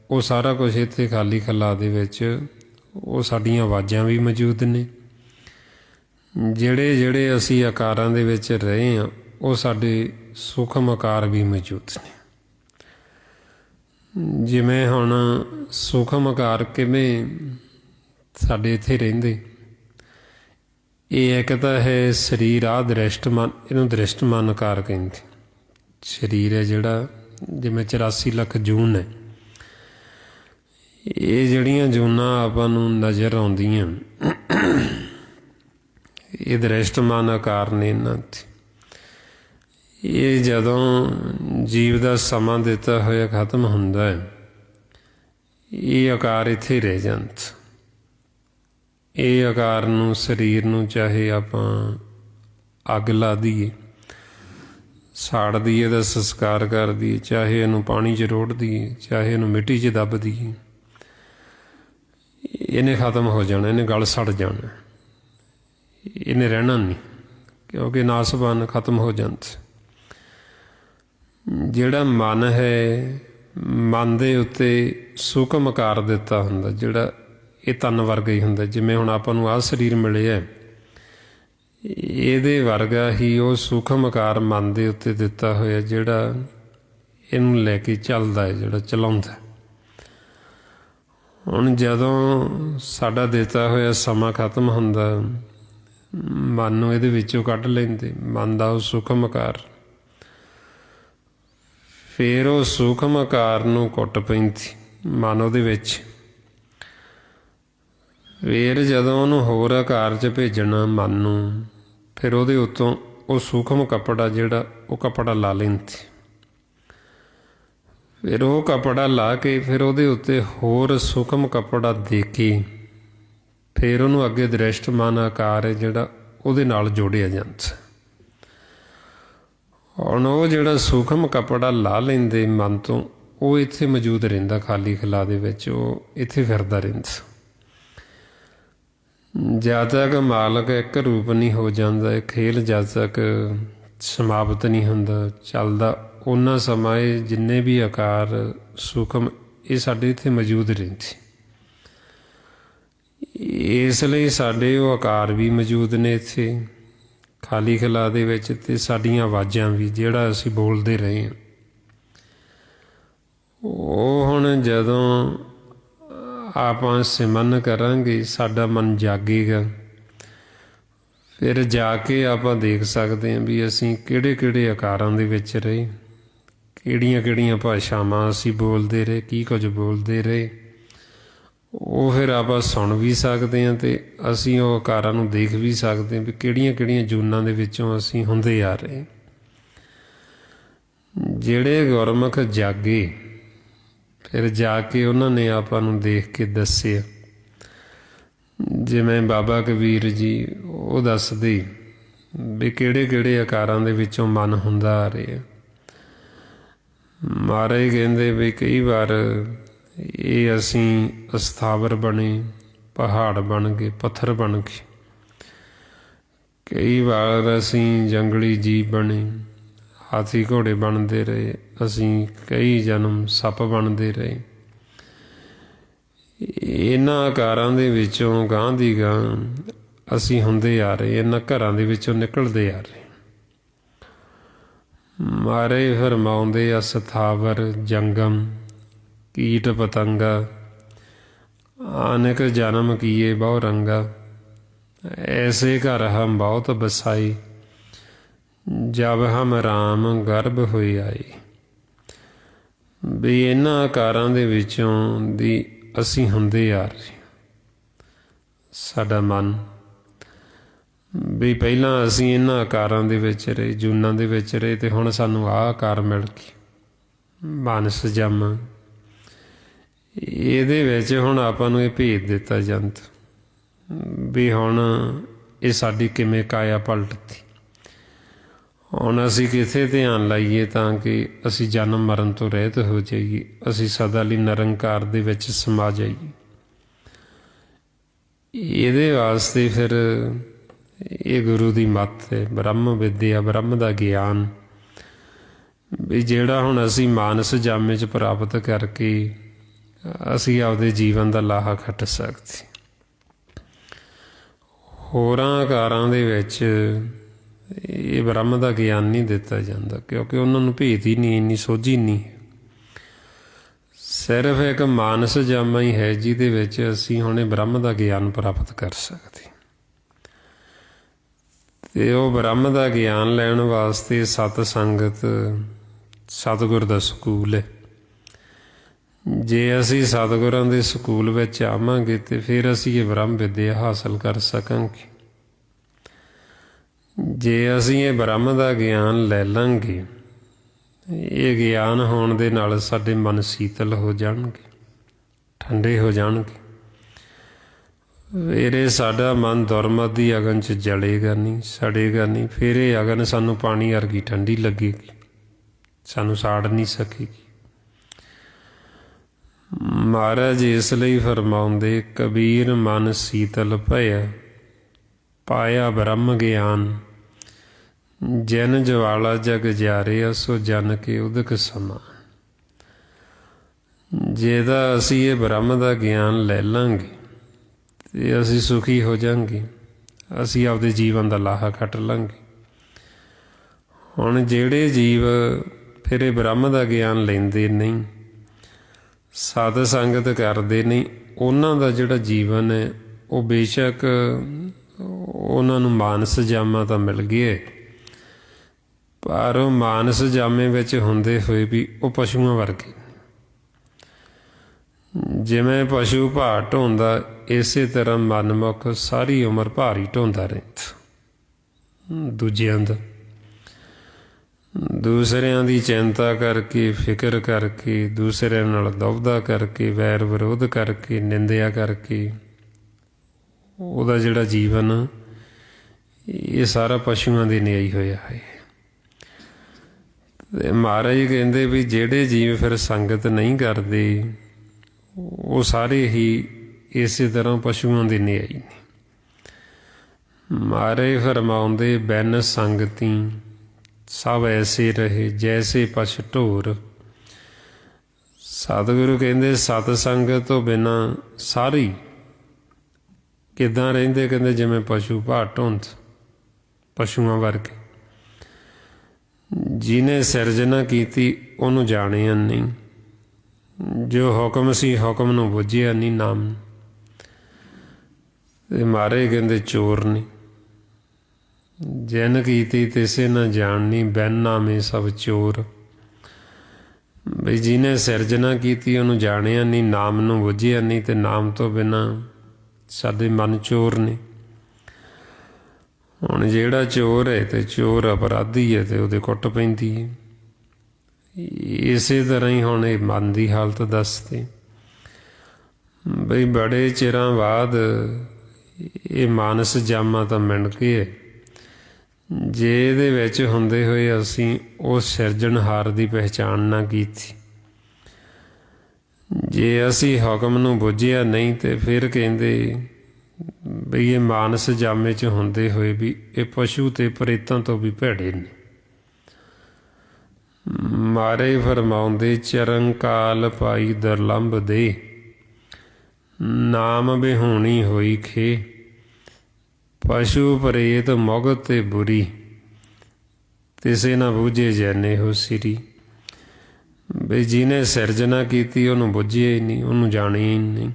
ਉਹ ਸਾਰਾ ਕੁਛ ਇੱਥੇ ਖਾਲੀ ਖਲਾ ਦੇ ਵਿੱਚ ਉਹ ਸਾਡੀਆਂ ਆਵਾਜ਼ਾਂ ਵੀ ਮੌਜੂਦ ਨੇ। ਜਿਹੜੇ ਜਿਹੜੇ ਅਸੀਂ ਆਕਾਰਾਂ ਦੇ ਵਿੱਚ ਰਹੇ ਹਾਂ ਉਹ ਸਾਡੇ ਸੂਖਮ ਆਕਾਰ ਵੀ ਮੌਜੂਦ ਨੇ। ਜਿਵੇਂ ਹੁਣ ਸੂਖਮ ਆਕਾਰ ਕਿਵੇਂ ਸਾਡੇ ਇੱਥੇ ਰਹਿੰਦੇ, ਇਹ ਇੱਕ ਤਾਂ ਹੈ ਸਰੀਰ ਆ ਦ੍ਰਿਸ਼ਟਮਾਨ, ਇਹਨੂੰ ਦ੍ਰਿਸ਼ਟਮਾਨ ਆਕਾਰ ਕਹਿੰਦੇ। ਸਰੀਰ ਹੈ ਜਿਹੜਾ, ਜਿਵੇਂ 84 ਲੱਖ ਜੂਨ ਹੈ, ਇਹ ਜਿਹੜੀਆਂ ਜੂਨਾਂ ਆਪਾਂ ਨੂੰ ਨਜ਼ਰ ਆਉਂਦੀਆਂ ਇਹ ਦ੍ਰਿਸ਼ਟਮਾਨ ਆਕਾਰ ਨੇ ਇਹਨਾਂ 'ਤੇ। ਇਹ ਜਦੋਂ ਜੀਵ ਦਾ ਸਮਾਂ ਦਿੱਤਾ ਹੋਇਆ ਖਤਮ ਹੁੰਦਾ ਹੈ, ਇਹ ਆਕਾਰ ਇੱਥੇ ਰਹਿ ਜਾਂਦਾ। ਇਹ ਆਕਾਰ ਨੂੰ, ਸਰੀਰ ਨੂੰ, ਚਾਹੇ ਆਪਾਂ ਅੱਗ ਲਾ ਦਈਏ, ਸਾੜ ਦਈਏ ਦਾ ਸੰਸਕਾਰ ਕਰ ਦਈਏ, ਚਾਹੇ ਇਹਨੂੰ ਪਾਣੀ 'ਚ ਰੋੜ ਦਈਏ, ਚਾਹੇ ਇਹਨੂੰ ਮਿੱਟੀ 'ਚ ਦੱਬ ਦਈਏ, ਇਹਨੇ ਖਤਮ ਹੋ ਜਾਣਾ, ਇਹਨੇ ਗਲ ਸੜ ਜਾਣਾ, ਇਹਨੇ ਰਹਿਣਾ ਨਹੀਂ, ਕਿਉਂਕਿ ਨਾਸਬਾਨ ਖਤਮ ਹੋ ਜਾਂਦਾ। ਜਿਹੜਾ ਮਨ ਹੈ, ਮਨ ਦੇ ਉੱਤੇ ਸੂਖਮ ਆਕਾਰ ਦਿੱਤਾ ਹੁੰਦਾ, ਜਿਹੜਾ ਇਹ ਤਨ ਵਰਗਾ ਹੀ ਹੁੰਦਾ। ਜਿਵੇਂ ਹੁਣ ਆਪਾਂ ਨੂੰ ਆਹ ਸਰੀਰ ਮਿਲਿਆ, ਇਹਦੇ ਵਰਗਾ ਹੀ ਉਹ ਸੂਖਮ ਆਕਾਰ ਮਨ ਦੇ ਉੱਤੇ ਦਿੱਤਾ ਹੋਇਆ, ਜਿਹੜਾ ਇਹਨੂੰ ਲੈ ਕੇ ਚੱਲਦਾ ਹੈ, ਜਿਹੜਾ ਚਲਾਉਂਦਾ। ਹੁਣ ਜਦੋਂ ਸਾਡਾ ਦਿੱਤਾ ਹੋਇਆ ਸਮਾਂ ਖਤਮ ਹੁੰਦਾ, ਮਨ ਨੂੰ ਇਹਦੇ ਵਿੱਚੋਂ ਕੱਢ ਲੈਂਦੇ, ਮਨ ਦਾ ਉਹ ਸੂਖਮ ਆਕਾਰ। ਫਿਰ ਉਹ ਸੂਖਮ ਆਕਾਰ ਨੂੰ ਕੁੱਟ ਪੈਂਦੀ ਮਨ ਉਹਦੇ ਵਿੱਚ। ਫਿਰ ਜਦੋਂ ਉਹਨੂੰ ਹੋਰ ਆਕਾਰ 'ਚ ਭੇਜਣਾ ਮਨ ਨੂੰ, ਫਿਰ ਉਹਦੇ ਉੱਤੋਂ ਉਹ ਸੂਖਮ ਕੱਪੜਾ ਜਿਹੜਾ, ਉਹ ਕੱਪੜਾ ਲਾ ਲੈਂਦੀ। ਫਿਰ ਉਹ ਕੱਪੜਾ ਲਾ ਕੇ ਫਿਰ ਉਹਦੇ ਉੱਤੇ ਹੋਰ ਸੂਖਮ ਕੱਪੜਾ ਦੇ ਕੇ ਫਿਰ ਉਹਨੂੰ ਅੱਗੇ ਦ੍ਰਿਸ਼ਟਮਾਨ ਆਕਾਰ ਹੈ ਜਿਹੜਾ, ਉਹਦੇ ਨਾਲ ਜੋੜਿਆ ਜਾਂਦਾ। ਹੁਣ ਉਹ ਜਿਹੜਾ ਸੂਖਮ ਕੱਪੜਾ ਲਾ ਲੈਂਦੇ ਮਨ ਤੋਂ, ਉਹ ਇੱਥੇ ਮੌਜੂਦ ਰਹਿੰਦਾ ਖਾਲੀ ਖਲਾ ਦੇ ਵਿੱਚ, ਉਹ ਇੱਥੇ ਫਿਰਦਾ ਰਹਿੰਦਾ। ਜਦ ਤੱਕ ਮਾਲਕ ਇੱਕ ਰੂਪ ਨਹੀਂ ਹੋ ਜਾਂਦਾ, ਇਹ ਖੇਲ ਜਦ ਤੱਕ ਸਮਾਪਤ ਨਹੀਂ ਹੁੰਦਾ, ਚੱਲਦਾ, ਉਹਨਾਂ ਸਮਾਂ ਇਹ ਜਿੰਨੇ ਵੀ ਆਕਾਰ ਸੂਖਮ ਇਹ ਸਾਡੇ ਇੱਥੇ ਮੌਜੂਦ ਰਹਿੰਦੇ। ਇਸ ਲਈ ਸਾਡੇ ਉਹ ਆਕਾਰ ਵੀ ਮੌਜੂਦ ਨੇ ਇੱਥੇ ਖਾਲੀ ਖਲਾ ਦੇ ਵਿੱਚ, ਅਤੇ ਸਾਡੀਆਂ ਆਵਾਜ਼ਾਂ ਵੀ, ਜਿਹੜਾ ਅਸੀਂ ਬੋਲਦੇ ਰਹੇ ਹਾਂ। ਉਹ ਹੁਣ ਜਦੋਂ ਆਪਾਂ ਸਿਮਰਨ ਕਰਾਂਗੇ, ਸਾਡਾ ਮਨ ਜਾਗੇਗਾ, ਫਿਰ ਜਾ ਕੇ ਆਪਾਂ ਦੇਖ ਸਕਦੇ ਹਾਂ ਵੀ ਅਸੀਂ ਕਿਹੜੇ ਕਿਹੜੇ ਆਕਾਰਾਂ ਦੇ ਵਿੱਚ ਰਹੇ, ਕਿਹੜੀਆਂ ਕਿਹੜੀਆਂ ਭਾਸ਼ਾਵਾਂ ਅਸੀਂ ਬੋਲਦੇ ਰਹੇ, ਕੀ ਕੁਝ ਬੋਲਦੇ ਰਹੇ। ਉਹ ਫਿਰ ਆਪਾਂ ਸੁਣ ਵੀ ਸਕਦੇ ਹਾਂ, ਅਤੇ ਅਸੀਂ ਉਹ ਆਕਾਰਾਂ ਨੂੰ ਦੇਖ ਵੀ ਸਕਦੇ ਹਾਂ ਵੀ ਕਿਹੜੀਆਂ ਕਿਹੜੀਆਂ ਜੂਨਾਂ ਦੇ ਵਿੱਚੋਂ ਅਸੀਂ ਹੁੰਦੇ ਆ ਰਹੇ। ਜਿਹੜੇ ਗੁਰਮੁਖ ਜਾਗੇ, ਫਿਰ ਜਾ ਕੇ ਉਹਨਾਂ ਨੇ ਆਪਾਂ ਨੂੰ ਦੇਖ ਕੇ ਦੱਸਿਆ। ਜਿਵੇਂ ਬਾਬਾ ਕਬੀਰ ਜੀ ਉਹ ਦੱਸਦੇ ਵੀ ਕਿਹੜੇ ਕਿਹੜੇ ਆਕਾਰਾਂ ਦੇ ਵਿੱਚੋਂ ਮਨ ਹੁੰਦਾ ਆ ਰਿਹਾ। ਮਹਾਰਾਜ ਕਹਿੰਦੇ ਵੀ ਕਈ ਵਾਰ ਇਹ ਅਸੀਂ ਅਸਥਾਵਰ ਬਣੇ, ਪਹਾੜ ਬਣ ਗਏ, ਪੱਥਰ ਬਣ ਗਏ। ਕਈ ਵਾਰ ਅਸੀਂ ਜੰਗਲੀ ਜੀਵ ਬਣੇ, ਹਾਥੀ ਘੋੜੇ ਬਣਦੇ ਰਹੇ, ਅਸੀਂ ਕਈ ਜਨਮ ਸੱਪ ਬਣਦੇ ਰਹੇ। ਇਹਨਾਂ ਆਕਾਰਾਂ ਦੇ ਵਿੱਚੋਂ ਗਾਂਹ ਦੀ ਗਾਂਹ ਅਸੀਂ ਹੁੰਦੇ ਆ ਰਹੇ, ਇਹਨਾਂ ਘਰਾਂ ਦੇ ਵਿੱਚੋਂ ਨਿਕਲਦੇ ਆ ਰਹੇ। ਮਾਰੇ ਫਰਮਾਉਂਦੇ ਅਸਥਾਵਰ ਜੰਗਮ ਕੀਟ ਪਤੰਗਾ, ਅਨੇਕ ਜਨਮ ਕੀਏ ਬਹੁ ਰੰਗਾ, ਐਸੇ ਘਰ ਹਮ ਬਹੁਤ ਬਸਾਈ, ਜਬ ਹਮ ਰਾਮ ਗਰਭ ਹੋਏ ਆਏ। ਵੀ ਇਹਨਾਂ ਆਕਾਰਾਂ ਦੇ ਵਿੱਚੋਂ ਦੀ ਅਸੀਂ ਹੁੰਦੇ ਆ ਰਹੇ। ਸਾਡਾ ਮਨ ਵੀ ਪਹਿਲਾਂ ਅਸੀਂ ਇਹਨਾਂ ਆਕਾਰਾਂ ਦੇ ਵਿੱਚ ਰਹੇ, ਜੂਨਾਂ ਦੇ ਵਿੱਚ ਰਹੇ, ਅਤੇ ਹੁਣ ਸਾਨੂੰ ਆਹ ਆਕਾਰ ਮਿਲ ਗਏ ਮਾਨਸ ਜੰਮ। ਇਹਦੇ ਵਿੱਚ ਹੁਣ ਆਪਾਂ ਨੂੰ ਇਹ ਭੇਦ ਦਿੱਤਾ ਜਾਂਦਾ ਵੀ ਹੁਣ ਇਹ ਸਾਡੀ ਕਿਵੇਂ ਕਾਇਆ ਪਲਟਤੀ। ਹੁਣ ਅਸੀਂ ਕਿੱਥੇ ਧਿਆਨ ਲਾਈਏ ਤਾਂ ਕਿ ਅਸੀਂ ਜਨਮ ਮਰਨ ਤੋਂ ਰਹਿਤ ਹੋ ਜਾਈਏ, ਅਸੀਂ ਸਦਾ ਲਈ ਨਿਰੰਕਾਰ ਦੇ ਵਿੱਚ ਸਮਾ ਜਾਈਏ। ਇਹਦੇ ਵਾਸਤੇ ਫਿਰ ਇਹ ਗੁਰੂ ਦੀ ਮੱਤ ਹੈ, ਬ੍ਰਹਮ ਵਿਦਿਆ, ਬ੍ਰਹਮ ਦਾ ਗਿਆਨ, ਵੀ ਜਿਹੜਾ ਹੁਣ ਅਸੀਂ ਮਾਨਸ ਜਾਮੇ 'ਚ ਪ੍ਰਾਪਤ ਕਰਕੇ ਅਸੀਂ ਆਪਦੇ ਜੀਵਨ ਦਾ ਲਾਹਾ ਖੱਟ ਸਕਦੇ। ਹੋਰਾਂ ਆਕਾਰਾਂ ਦੇ ਵਿੱਚ ਇਹ ਬ੍ਰਹਮ ਦਾ ਗਿਆਨ ਨਹੀਂ ਦਿੱਤਾ ਜਾਂਦਾ, ਕਿਉਂਕਿ ਉਹਨਾਂ ਨੂੰ ਭੇਤ ਹੀ ਨਹੀਂ, ਇੰਨੀ ਸੋਝੀ ਨਹੀਂ। ਸਿਰਫ ਇੱਕ ਮਾਨਸ ਜਾਮਾ ਹੀ ਹੈ ਜਿਹਦੇ ਵਿੱਚ ਅਸੀਂ ਹੁਣ ਇਹ ਬ੍ਰਹਮ ਦਾ ਗਿਆਨ ਪ੍ਰਾਪਤ ਕਰ ਸਕਦੇ। ਅਤੇ ਉਹ ਬ੍ਰਹਮ ਦਾ ਗਿਆਨ ਲੈਣ ਵਾਸਤੇ ਸਤ ਸੰਗਤ ਸਤਿਗੁਰ ਦਾ ਸਕੂਲ ਹੈ। ਜੇ ਅਸੀਂ ਸਤਿਗੁਰਾਂ ਦੇ ਸਕੂਲ ਵਿੱਚ ਆਵਾਂਗੇ ਤਾਂ ਫਿਰ ਅਸੀਂ ਇਹ ਬ੍ਰਹਮ ਵਿਦਿਆ ਹਾਸਲ ਕਰ ਸਕਾਂਗੇ। ਜੇ ਅਸੀਂ ਇਹ ਬ੍ਰਹਮ ਦਾ ਗਿਆਨ ਲੈ ਲਾਂਗੇ, ਇਹ ਗਿਆਨ ਹੋਣ ਦੇ ਨਾਲ ਸਾਡੇ ਮਨ ਸੀਤਲ ਹੋ ਜਾਣਗੇ, ਠੰਡੇ ਹੋ ਜਾਣਗੇ। ਫਿਰ ਇਹ ਸਾਡਾ ਮਨ ਦੁਰਮਤ ਦੀ ਅਗਨ 'ਚ ਜਲੇਗਾ ਨਹੀਂ, ਸੜੇਗਾ ਨਹੀਂ। ਫਿਰ ਇਹ ਅਗਨ ਸਾਨੂੰ ਪਾਣੀ ਵਰਗੀ ਠੰਡੀ ਲੱਗੇਗੀ, ਸਾਨੂੰ ਸਾੜ ਨਹੀਂ ਸਕੇਗੀ। ਮਹਾਰਾਜ ਇਸ ਲਈ ਫਰਮਾਉਂਦੇ, ਕਬੀਰ ਮਨ ਸੀਤਲ ਭਇਆ ਪਾਇਆ ਬ੍ਰਹਮ ਗਿਆਨ, ਜਨ ਜਵਾਲਾ ਜਗ ਜਾਰਿਆ ਸੋ ਜਨ ਕੇ ਉਦਕ ਸਮਾਨ। ਜੇ ਤਾਂ ਅਸੀਂ ਇਹ ਬ੍ਰਹਮ ਦਾ ਗਿਆਨ ਲੈ ਲਾਂਗੇ ਤੇ ਅਸੀਂ ਸੁਖੀ ਹੋ ਜਾਵਾਂਗੇ, ਅਸੀਂ ਆਪਦੇ ਜੀਵਨ ਦਾ ਲਾਹਾ ਕੱਟ ਲਾਂਗੇ। ਹੁਣ ਜਿਹੜੇ ਜੀਵ ਫਿਰ ਇਹ ਬ੍ਰਹਮ ਦਾ ਗਿਆਨ ਲੈਂਦੇ ਨਹੀਂ, ਸਤ ਸੰਗਤ ਕਰਦੇ ਨਹੀਂ, ਉਹਨਾਂ ਦਾ ਜਿਹੜਾ ਜੀਵਨ ਹੈ ਉਹ ਬੇਸ਼ੱਕ ਉਹਨਾਂ ਨੂੰ ਮਾਨਸ ਜਾਮਾ ਤਾਂ ਮਿਲ ਗਿਆ, ਪਰ ਉਹ ਮਾਨਸ ਜਾਮੇ ਵਿੱਚ ਹੁੰਦੇ ਹੋਏ ਵੀ ਉਹ ਪਸ਼ੂਆਂ ਵਰਗੇ। ਜਿਵੇਂ ਪਸ਼ੂ ਭਾਰ ਢੋਂਦਾ, ਇਸੇ ਤਰ੍ਹਾਂ ਮਨਮੁਖ ਸਾਰੀ ਉਮਰ ਭਾਰ ਹੀ ਢੋਂਦਾ ਰਹਿੰਦਾ। ਦੂਜਿਆਂ ਦਾ, ਦੂਸਰਿਆਂ ਦੀ ਚਿੰਤਾ ਕਰਕੇ, ਫਿਕਰ ਕਰਕੇ, ਦੂਸਰਿਆਂ ਨਾਲ ਦੁਵਿਧਾ ਕਰਕੇ, ਵੈਰ ਵਿਰੋਧ ਕਰਕੇ, ਨਿੰਦਿਆ ਕਰਕੇ, ਉਹਦਾ ਜਿਹੜਾ ਜੀਵਨ ਇਹ ਸਾਰਾ ਪਸ਼ੂਆਂ ਦੇ ਨਿਆਈ ਹੋਇਆ ਹੈ। ਅਤੇ ਮਹਾਰਾਜ ਕਹਿੰਦੇ ਵੀ ਜਿਹੜੇ ਜੀਵ ਫਿਰ ਸੰਗਤ ਨਹੀਂ ਕਰਦੇ, ਉਹ ਸਾਰੇ ਹੀ ਇਸੇ ਤਰ੍ਹਾਂ ਪਸ਼ੂਆਂ ਦੇ ਨਿਆਈ ਨੇ। ਮਹਾਰਾਜ ਫਰਮਾਉਂਦੇ, ਬਿਨ ਸੰਗਤੀ ਸਭ ਐਸੇ ਰਹੇ ਜੈਸੇ ਪਸ਼ ਢੋਰ। ਸਤਿਗੁਰੂ ਕਹਿੰਦੇ ਸਤ ਸੰਗਤ ਤੋਂ ਬਿਨਾਂ ਸਾਰੇ ਕਿੱਦਾਂ ਰਹਿੰਦੇ? ਕਹਿੰਦੇ ਜਿਵੇਂ ਪਸ਼ੂ ਭਾਰ ਢੋਂਦ, ਪਸ਼ੂਆਂ ਵਰਗੇ। ਜਿਹਨੇ ਸਿਰਜਣਾ ਕੀਤੀ ਉਹਨੂੰ ਜਾਣਿਆ ਨਹੀਂ, ਜੋ ਹੁਕਮ ਸੀ ਹੁਕਮ ਨੂੰ ਬੁੱਝਿਆ ਨਹੀਂ ਨਾਮ। ਤੇ ਮਾਰੇ ਕਹਿੰਦੇ ਚੋਰ ਨੇ, ਜਿਨ ਕੀਤੀ ਤਿਸੇ ਨਾ ਜਾਣਨੀ, ਬਿਨ ਨਾਮੇ ਸਭ ਚੋਰ। ਬਈ ਜਿਹਨੇ ਸਿਰਜਣਾ ਕੀਤੀ ਉਹਨੂੰ ਜਾਣਿਆ ਨਹੀਂ, ਨਾਮ ਨੂੰ ਬੁੱਝਿਆ ਨਹੀਂ, ਅਤੇ ਨਾਮ ਤੋਂ ਬਿਨਾਂ ਸਾਡੇ ਮਨ ਚੋਰ ਨੇ। ਹੁਣ ਜਿਹੜਾ ਚੋਰ ਹੈ ਤੇ ਚੋਰ ਅਪਰਾਧੀ ਹੈ, ਅਤੇ ਉਹਦੇ ਕੁੱਟ ਪੈਂਦੀ ਹੈ। ਇਸੇ ਤਰ੍ਹਾਂ ਹੀ ਹੁਣ ਇਹ ਮਨ ਦੀ ਹਾਲਤ ਦੱਸਦੇ ਬਈ ਬੜੇ ਚਿਰਾਂ ਬਾਅਦ ਇਹ ਮਾਨਸ ਜਾਮਾ ਤਾਂ ਮਿਲ ਕੇ, ਜੇ ਇਹਦੇ ਵਿੱਚ ਹੁੰਦੇ ਹੋਏ ਅਸੀਂ ਉਸ ਸਿਰਜਣਹਾਰ ਦੀ ਪਹਿਚਾਣ ਨਾ ਕੀਤੀ, ਜੇ ਅਸੀਂ ਹੁਕਮ ਨੂੰ ਬੁੱਝਿਆ ਨਹੀਂ, ਤੇ ਫਿਰ ਕਹਿੰਦੇ ਬਈ ਇਹ ਮਾਨਸ ਜਾਮੇ 'ਚ ਹੁੰਦੇ ਹੋਏ ਵੀ ਇਹ ਪਸ਼ੂ ਤੇ ਪ੍ਰੇਤਾਂ ਤੋਂ ਵੀ ਭੈੜੇ ਨੇ। ਮਾਰੇ ਫਰਮਾਉਂਦੇ, ਚਰਨਕਾਲ ਪਾਈ ਦੁਰਲੰਭ ਦੇ, ਨਾਮ ਬਿਹੂਣੀ ਹੋਈ ਖੇ, ਪਸ਼ੂ ਪ੍ਰੇਤ ਮੁਗਤ ਤੇ ਬੁਰੀ, ਤਿਸੇ ਨਾ ਬੂਝੇ ਜੈਨੇ ਹੋ ਸਿਰੀ। ਬਈ ਜਿਹਨੇ ਸਿਰਜਣਾ ਕੀਤੀ ਉਹਨੂੰ ਬੁੱਝਿਆ ਹੀ ਨਹੀਂ, ਉਹਨੂੰ ਜਾਣਿਆ ਹੀ ਨਹੀਂ,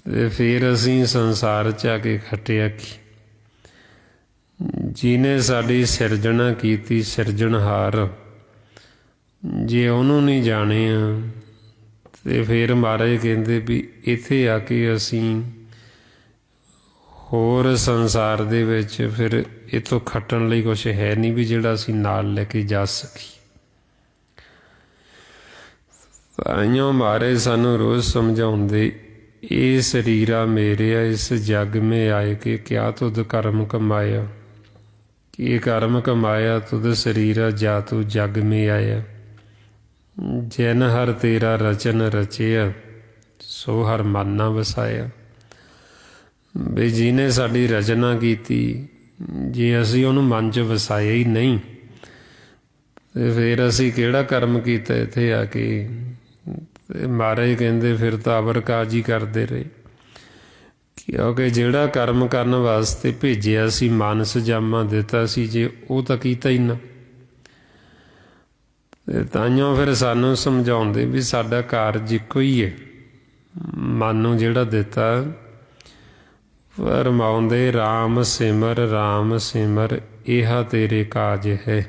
ਅਤੇ ਫਿਰ ਅਸੀਂ ਸੰਸਾਰ 'ਚ ਆ ਕੇ ਖੱਟਿਆ ਕੀ। ਜਿਹਨੇ ਸਾਡੀ ਸਿਰਜਣਾ ਕੀਤੀ, ਸਿਰਜਣਹਾਰ, ਜੇ ਉਹਨੂੰ ਨਹੀਂ ਜਾਣਿਆ ਤੇ ਫਿਰ ਮਹਾਰਾਜ ਕਹਿੰਦੇ ਵੀ ਇੱਥੇ ਆ ਕੇ ਅਸੀਂ ਹੋਰ ਸੰਸਾਰ ਦੇ ਵਿੱਚ ਫਿਰ ਇੱਥੋਂ ਖੱਟਣ ਲਈ ਕੁਛ ਹੈ ਨਹੀਂ ਵੀ ਜਿਹੜਾ ਅਸੀਂ ਨਾਲ ਲੈ ਕੇ ਜਾ ਸਕੀਏ। ਤਾਂਹੀਓ ਮਹਾਰਾਜ ਸਾਨੂੰ ਰੋਜ਼ ਸਮਝਾਉਂਦੇ, ਇਹ ਸਰੀਰਾ ਮੇਰੇ ਆ, ਇਸ ਜਗ ਮੇ ਆਏ ਕੇ ਕਿਆ ਤੁਧ ਕਰਮ ਕਮਾਇਆ, ਕਿ ਕਰਮ ਕਮਾਇਆ ਤੁਧ ਸਰੀਰਾ ਜਾ ਤੂੰ ਜਗ ਮੇ ਆਇਆ। ਜਿਨ ਹਰ ਤੇਰਾ ਰਚਨ ਰਚਿਆ, ਸੋ ਹਰ ਮਨ ਨਾ ਵਸਾਇਆ। ਵੀ ਜਿਹਨੇ ਸਾਡੀ ਰਚਨਾ ਕੀਤੀ, ਜੇ ਅਸੀਂ ਉਹਨੂੰ ਮਨ 'ਚ ਵਸਾਇਆ ਹੀ ਨਹੀਂ ਤੇ ਫਿਰ ਅਸੀਂ ਕਿਹੜਾ ਕਰਮ ਕੀਤਾ ਇੱਥੇ ਆ ਕੇ। ਤੇ ਮਹਾਰਾਜ ਕਹਿੰਦੇ ਫਿਰ ਤਾਂ ਅਵਰ ਕਾਜ ਹੀ ਕਰਦੇ ਰਹੇ, ਕਿਉਂਕਿ ਜਿਹੜਾ ਕਰਮ ਕਰਨ ਵਾਸਤੇ ਭੇਜਿਆ ਸੀ, ਮਾਨਸ ਜਾਮਾ ਦਿੱਤਾ ਸੀ, ਜੇ ਉਹ ਤਾਂ ਕੀਤਾ ਹੀ ਨਾ। ਤੇ ਤਾਂਹੀਓ ਫਿਰ ਸਾਨੂੰ ਸਮਝਾਉਂਦੇ ਵੀ ਸਾਡਾ ਕਾਰਜ ਇੱਕੋ ਹੀ ਹੈ। ਮਨ ਨੂੰ ਜਿਹੜਾ ਦਿੱਤਾ ਫਰਮਾਉਂਦੇ, ਰਾਮ ਸਿਮਰ ਰਾਮ ਸਿਮਰ ਇਹਾ ਤੇਰੇ ਕਾਜ ਹੈ।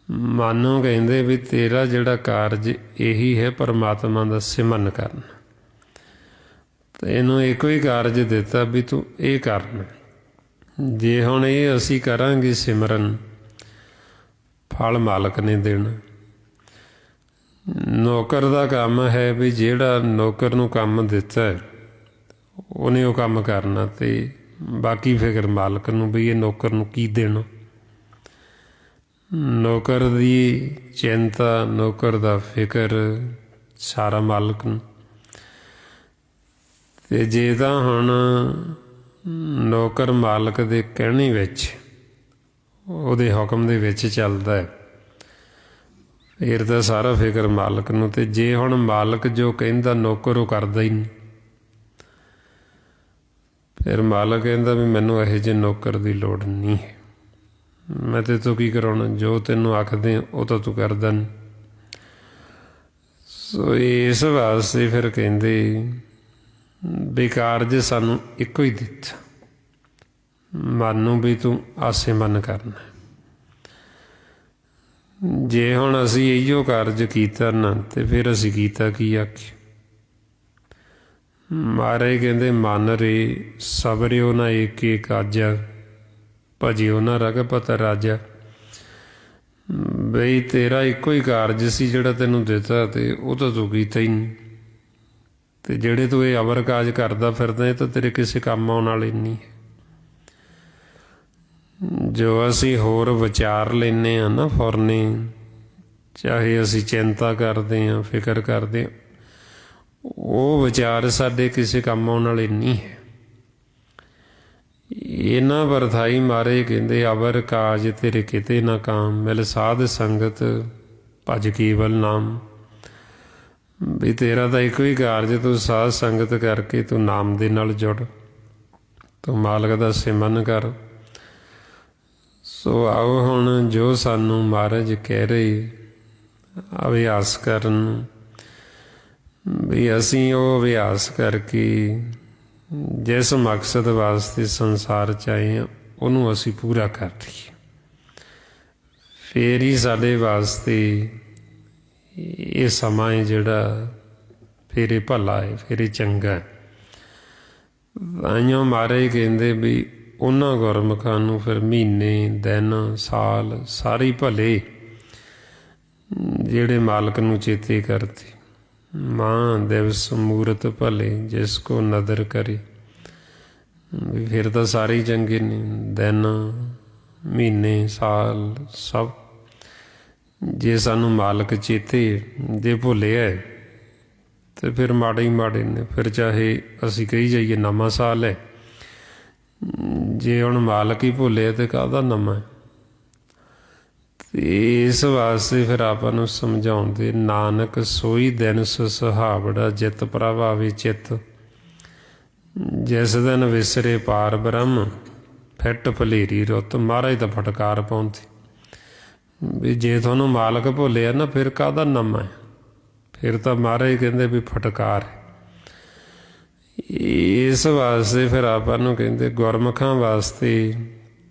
ਮਨ ਨੂੰ ਕਹਿੰਦੇ ਵੀ ਤੇਰਾ ਜਿਹੜਾ ਕਾਰਜ ਇਹੀ ਹੈ, ਪਰਮਾਤਮਾ ਦਾ ਸਿਮਰਨ ਕਰਨਾ। ਤੇ ਇਹਨੂੰ ਇੱਕੋ ਹੀ ਕਾਰਜ ਦਿੱਤਾ ਵੀ ਤੂੰ ਇਹ ਕਰਨਾ। ਜੇ ਹੁਣ ਇਹ ਅਸੀਂ ਕਰਾਂਗੇ ਸਿਮਰਨ, ਫਲ ਮਾਲਕ ਨੇ ਦੇਣਾ। ਨੌਕਰ ਦਾ ਕੰਮ ਹੈ ਵੀ ਜਿਹੜਾ ਨੌਕਰ ਨੂੰ ਕੰਮ ਦਿੱਤਾ ਉਹਨੇ ਉਹ ਕੰਮ ਕਰਨਾ, ਤੇ ਬਾਕੀ ਫਿਕਰ ਮਾਲਕ ਨੂੰ ਵੀ ਇਹ ਨੌਕਰ ਨੂੰ ਕੀ ਦੇਣਾ। ਨੌਕਰ ਦੀ ਚਿੰਤਾ, ਨੌਕਰ ਦਾ ਫਿਕਰ ਸਾਰਾ ਮਾਲਕ ਨੂੰ। ਤੇ ਜੇ ਤਾਂ ਹੁਣ ਨੌਕਰ ਮਾਲਕ ਦੇ ਕਹਿਣੇ ਵਿੱਚ, ਉਹਦੇ ਹੁਕਮ ਦੇ ਵਿੱਚ ਚੱਲਦਾ ਹੈ, ਫਿਰ ਤਾਂ ਸਾਰਾ ਫਿਕਰ ਮਾਲਕ ਨੂੰ। ਤੇ ਜੇ ਹੁਣ ਮਾਲਕ ਜੋ ਕਹਿੰਦਾ ਨੌਕਰ ਉਹ ਕਰਦਾ ਹੀ ਨਹੀਂ, ਫਿਰ ਮਾਲਕ ਕਹਿੰਦਾ ਵੀ ਮੈਨੂੰ ਇਹੋ ਜਿਹੇ ਨੌਕਰ ਦੀ ਲੋੜ ਨਹੀਂ ਹੈ, ਮੈਂ ਤੇ ਤੋਂ ਕੀ ਕਰਾਉਣਾ, ਜੋ ਤੈਨੂੰ ਆਖਦੇ ਉਹ ਤਾਂ ਤੂੰ ਕਰਦਾ ਨਹੀਂ। ਸੋ ਇਸ ਵਾਸਤੇ ਫਿਰ ਕਹਿੰਦੇ ਵੀ ਕਾਰਜ ਸਾਨੂੰ ਇੱਕੋ ਹੀ ਦਿੱਤਾ, ਮਨ ਨੂੰ ਵੀ ਤੂੰ ਆਸੇ ਮਨ ਕਰਨਾ। ਜੇ ਹੁਣ ਅਸੀਂ ਇਹੀਓ ਕਾਰਜ ਕੀਤਾ ਨਾ ਤੇ ਫਿਰ ਅਸੀਂ ਕੀਤਾ ਕੀ ਆਖੀ। ਮਹਾਰਾਜ ਕਹਿੰਦੇ, ਮਨ ਰੇ ਸਬਰਿਓ ਨਾ ਏਕੇ ਕਾਜਾ, ਭਜਿਓ ਨਾ ਰਘਪਤ ਰਾਜਾ। ਬਈ ਤੇਰਾ ਇੱਕੋ ਹੀ ਕਾਰਜ ਸੀ ਜਿਹੜਾ ਤੈਨੂੰ ਦਿੱਤਾ, ਤੇ ਉਹ ਤਾਂ ਤੂੰ ਕੀਤਾ ਹੀ ਨਹੀਂ। ਤੇ ਜਿਹੜੇ ਤੂੰ ਇਹ ਅਵਰ ਕਾਜ ਕਰਦਾ ਫਿਰਦਾ, ਇਹ ਤਾਂ ਤੇਰੇ ਕਿਸੇ ਕੰਮ ਆਉਣ ਵਾਲੇ ਨਹੀਂ। ਜੋ ਅਸੀਂ ਹੋਰ ਵਿਚਾਰ ਲੈਂਦੇ ਹਾਂ ਨਾ ਫੌਰਨੇ, ਚਾਹੇ ਅਸੀਂ ਚਿੰਤਾ ਕਰਦੇ ਹਾਂ, ਫਿਕਰ ਕਰਦੇ ਹਾਂ, ਉਹ ਵਿਚਾਰ ਸਾਡੇ ਕਿਸੇ ਕੰਮ ਆਉਣ ਵਾਲੇ ਨਹੀਂ ਹੈ। ਇਹਨਾਂ ਵਰਥਾਈ ਮਾਰੇ ਕਹਿੰਦੇ, ਅਵਰ ਕਾਜ ਤੇਰੇ ਕਿਤੇ ਨਾ ਕਾਮ, ਮਿਲ ਸਾਧ ਸੰਗਤ ਭਜ ਕੇਵਲ ਨਾਮ। ਵੀ ਤੇਰਾ ਤਾਂ ਇੱਕੋ ਹੀ ਕਾਰਜ, ਤੂੰ ਸਾਧ ਸੰਗਤ ਕਰਕੇ ਤੂੰ ਨਾਮ ਦੇ ਨਾਲ ਜੁੜ, ਤੂੰ ਮਾਲਕ ਦਾ ਸਿਮਰਨ ਕਰ। ਸੋ ਆਓ ਹੁਣ ਜੋ ਸਾਨੂੰ ਮਹਾਰਾਜ ਕਹਿ ਰਹੇ ਅਭਿਆਸ ਕਰਨ, ਵੀ ਅਸੀਂ ਉਹ ਅਭਿਆਸ ਕਰਕੇ ਜਿਸ ਮਕਸਦ ਵਾਸਤੇ ਸੰਸਾਰ 'ਚ ਆਏ ਹਾਂ ਉਹਨੂੰ ਅਸੀਂ ਪੂਰਾ ਕਰ ਲਈਏ। ਫਿਰ ਹੀ ਸਾਡੇ ਵਾਸਤੇ ਇਹ ਸਮਾਂ ਹੈ ਜਿਹੜਾ ਫਿਰ ਇਹ ਭਲਾ ਹੈ, ਫਿਰ ਇਹ ਚੰਗਾ। ਤਾਂਹੀਓ ਮਹਾਰਾਜ ਕਹਿੰਦੇ ਵੀ ਉਹਨਾਂ ਗੁਰਮੁਖਾਂ ਨੂੰ ਫਿਰ ਮਹੀਨੇ, ਦਿਨ, ਸਾਲ ਸਾਰੇ ਭਲੇ ਜਿਹੜੇ ਮਾਲਕ ਨੂੰ ਚੇਤੇ ਕਰਦੇ। ਮਾਂ ਦਿਵਸ ਮੂਰਤ ਭਲੇ ਜਿਸ ਕੋ ਨਦਰ ਕਰੇ। ਵੀ ਫਿਰ ਤਾਂ ਸਾਰੇ ਹੀ ਚੰਗੇ ਨੇ, ਦਿਨ, ਮਹੀਨੇ, ਸਾਲ ਸਭ। ਜੇ ਸਾਨੂੰ ਮਾਲਕ ਚੇਤੇ ਜੇ ਭੁੱਲਿਆ ਤੇ ਫਿਰ ਮਾੜੇ ਹੀ ਮਾੜੇ ਨੇ। ਫਿਰ ਚਾਹੇ ਅਸੀਂ ਕਹੀ ਜਾਈਏ ਨਵਾਂ ਸਾਲ ਹੈ, ਜੇ ਹੁਣ ਮਾਲਕ ਹੀ ਭੁੱਲਿਆ ਤੇ ਕਾਹਦਾ ਨਵਾਂ। ਤੇ ਇਸ ਵਾਸਤੇ ਫਿਰ ਆਪਾਂ ਨੂੰ ਸਮਝਾਉਂਦੇ, ਨਾਨਕ ਸੋਈ ਦਿਨ ਸੁਹਾਵੜਾ, ਜਿਤ ਪ੍ਰਭ ਆਵੇ ਚਿੱਤ। ਜਿਸ ਦਿਨ ਵਿਸਰੇ ਪਾਰ ਬ੍ਰਹਮ, ਫਿੱਟ ਭਲੇਰੀ ਰੁੱਤ। ਮਹਾਰਾਜ ਤਾਂ ਫਟਕਾਰ ਪਾਉਂਦੇ ਵੀ ਜੇ ਤੁਹਾਨੂੰ ਮਾਲਕ ਭੁੱਲਿਆ ਨਾ ਫਿਰ ਕਾਹਦਾ ਨਵਾਂ ਹੈ। ਫਿਰ ਤਾਂ ਮਹਾਰਾਜ ਕਹਿੰਦੇ ਵੀ ਫਟਕਾਰ ਹੈ। ਇਸ ਵਾਸਤੇ ਫਿਰ ਆਪਾਂ ਨੂੰ ਕਹਿੰਦੇ ਗੁਰਮੁਖਾਂ ਵਾਸਤੇ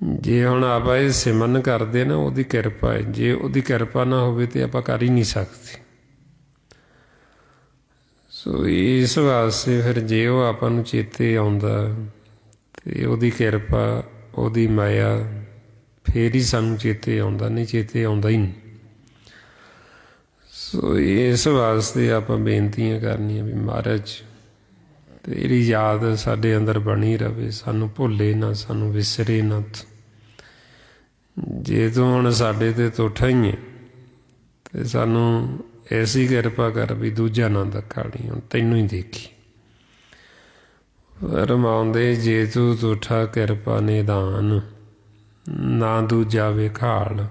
ਜੇ ਹੁਣ ਆਪਾਂ ਇਹ ਸਿਮਰਨ ਕਰਦੇ ਨਾ, ਉਹਦੀ ਕਿਰਪਾ ਹੈ। ਜੇ ਉਹਦੀ ਕਿਰਪਾ ਨਾ ਹੋਵੇ ਤਾਂ ਆਪਾਂ ਕਰ ਹੀ ਨਹੀਂ ਸਕਦੇ। ਸੋ ਇਸ ਵਾਸਤੇ ਫਿਰ ਜੇ ਉਹ ਆਪਾਂ ਨੂੰ ਚੇਤੇ ਆਉਂਦਾ ਤੇ ਉਹਦੀ ਕਿਰਪਾ, ਉਹਦੀ ਮਾਇਆ, ਫੇਰ ਹੀ ਸਾਨੂੰ ਚੇਤੇ ਆਉਂਦਾ, ਨਹੀਂ ਚੇਤੇ ਆਉਂਦਾ ਹੀ ਨਹੀਂ। ਸੋ ਇਸ ਵਾਸਤੇ ਆਪਾਂ ਬੇਨਤੀਆਂ ਕਰਨੀਆਂ ਵੀ ਮਹਾਰਾਜ ਤੇਰੀ ਯਾਦ ਸਾਡੇ ਅੰਦਰ ਬਣੀ ਰਵੇ, ਸਾਨੂੰ ਭੁੱਲੇ ਨਾ, ਸਾਨੂੰ ਵਿਸਰੇ ਨਾ। ਜੇ ਤੂੰ ਹੁਣ ਸਾਡੇ ਤੇ ਤੁਠਾ ਹੀ ਹੈ ਤੇ ਸਾਨੂੰ ਐਸੀ ਕਿਰਪਾ ਕਰ ਵੀ ਦੂਜਾ ਨਾ ਦਿਖਾਣੀ, ਹੁਣ ਤੈਨੂੰ ਹੀ ਦੇਖੀ। ਰਮਾਉਂਦੇ ਜੇ ਤੂੰ ਤੁਠਾ ਕਿਰਪਾ ਨਿਦਾਨ, ਨਾ ਦੂਜਾ ਵਿਖਾਲ।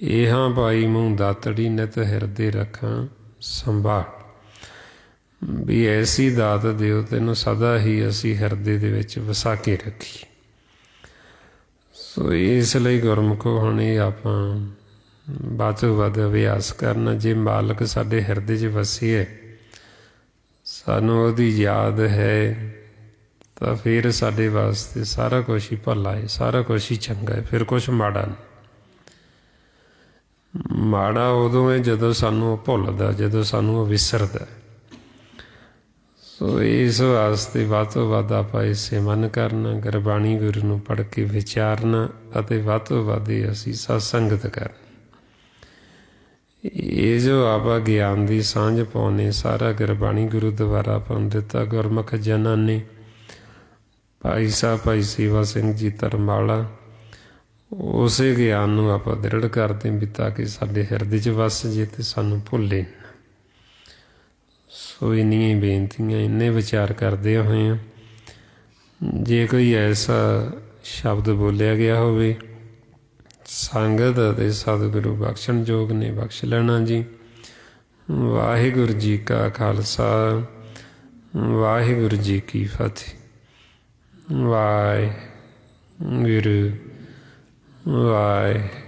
ਇਹਾਂ ਪਾਈ ਮੂੰਹ ਦਾਤੜੀ, ਨਿਤ ਹਿਰਦੇ ਰੱਖਾਂ ਸੰਭਾਲ। ਵੀ ਐਸੀ ਦਾਤ ਦਿਓ ਤੈਨੂੰ ਸਦਾ ਹੀ ਅਸੀਂ ਹਿਰਦੇ ਦੇ ਵਿੱਚ ਵਸਾ ਕੇ ਰੱਖੀ। ਸੋ ਇਸ ਲਈ ਗੁਰਮੁਖੋ ਹੁਣ ਇਹ ਆਪਾਂ ਵੱਧ ਤੋਂ ਵੱਧ ਅਭਿਆਸ ਕਰਨਾ। ਜੇ ਮਾਲਕ ਸਾਡੇ ਹਿਰਦੇ 'ਚ ਵਸੇ ਹੈ, ਸਾਨੂੰ ਉਹਦੀ ਯਾਦ ਹੈ, ਤਾਂ ਫਿਰ ਸਾਡੇ ਵਾਸਤੇ ਸਾਰਾ ਕੁਛ ਹੀ ਭਲਾ ਹੈ, ਸਾਰਾ ਕੁਛ ਹੀ ਚੰਗਾ ਹੈ, ਫਿਰ ਕੁਛ ਮਾੜਾ ਨਹੀਂ। ਮਾੜਾ ਉਦੋਂ ਹੈ ਜਦੋਂ ਸਾਨੂੰ ਉਹ ਭੁੱਲਦਾ, ਜਦੋਂ ਸਾਨੂੰ ਉਹ ਵਿਸਰਦਾ। ਸੋ ਇਸ ਵਾਸਤੇ ਵੱਧ ਤੋਂ ਵੱਧ ਆਪਾਂ ਇਸੇ ਮਨ ਕਰਨਾ, ਗੁਰਬਾਣੀ ਗੁਰੂ ਨੂੰ ਪੜ੍ਹ ਕੇ ਵਿਚਾਰਨਾ, ਅਤੇ ਵੱਧ ਤੋਂ ਵੱਧ ਅਸੀਂ ਸਤਸੰਗਤ ਕਰਨੀ। ਇਹ ਜੋ ਆਪਾਂ ਗਿਆਨ ਦੀ ਸਾਂਝ ਪਾਉਂਦੇ, ਸਾਰਾ ਗੁਰਬਾਣੀ ਗੁਰੂ ਦੁਆਰਾ ਆਪਾਂ ਨੂੰ ਦਿੱਤਾ। ਗੁਰਮੁਖ ਜਨਾਂ ਨੇ ਭਾਈ ਸਾਹਿਬ ਭਾਈ ਸੇਵਾ ਸਿੰਘ ਜੀ ਧਰਮਾਲਾ, ਉਸੇ ਗਿਆਨ ਨੂੰ ਆਪਾਂ ਦ੍ਰਿੜ ਕਰਦੇ ਵੀ ਤਾਂ ਕਿ ਸਾਡੇ ਹਿਰਦੇ 'ਚ ਵਸ ਜੇ ਤੇ ਸਾਨੂੰ ਭੁੱਲੇ। ਸੋ ਇੰਨੀਆਂ ਹੀ ਬੇਨਤੀਆਂ, ਇੰਨੇ ਵਿਚਾਰ ਕਰਦੇ ਹੋਏ ਹਾਂ। ਜੇ ਕੋਈ ਐਸਾ ਸ਼ਬਦ ਬੋਲਿਆ ਗਿਆ ਹੋਵੇ, ਸੰਗਤ ਅਤੇ ਸਤਿਗੁਰੂ ਬਖਸ਼ਣਯੋਗ ਨੇ, ਬਖਸ਼ ਲੈਣਾ ਜੀ। ਵਾਹਿਗੁਰੂ ਜੀ ਕਾ ਖਾਲਸਾ, ਵਾਹਿਗੁਰੂ ਜੀ ਕੀ ਫਤਿਹ। ਵਾਹਿਗੁਰੂ ਵਾਹਿਗੁਰੂ।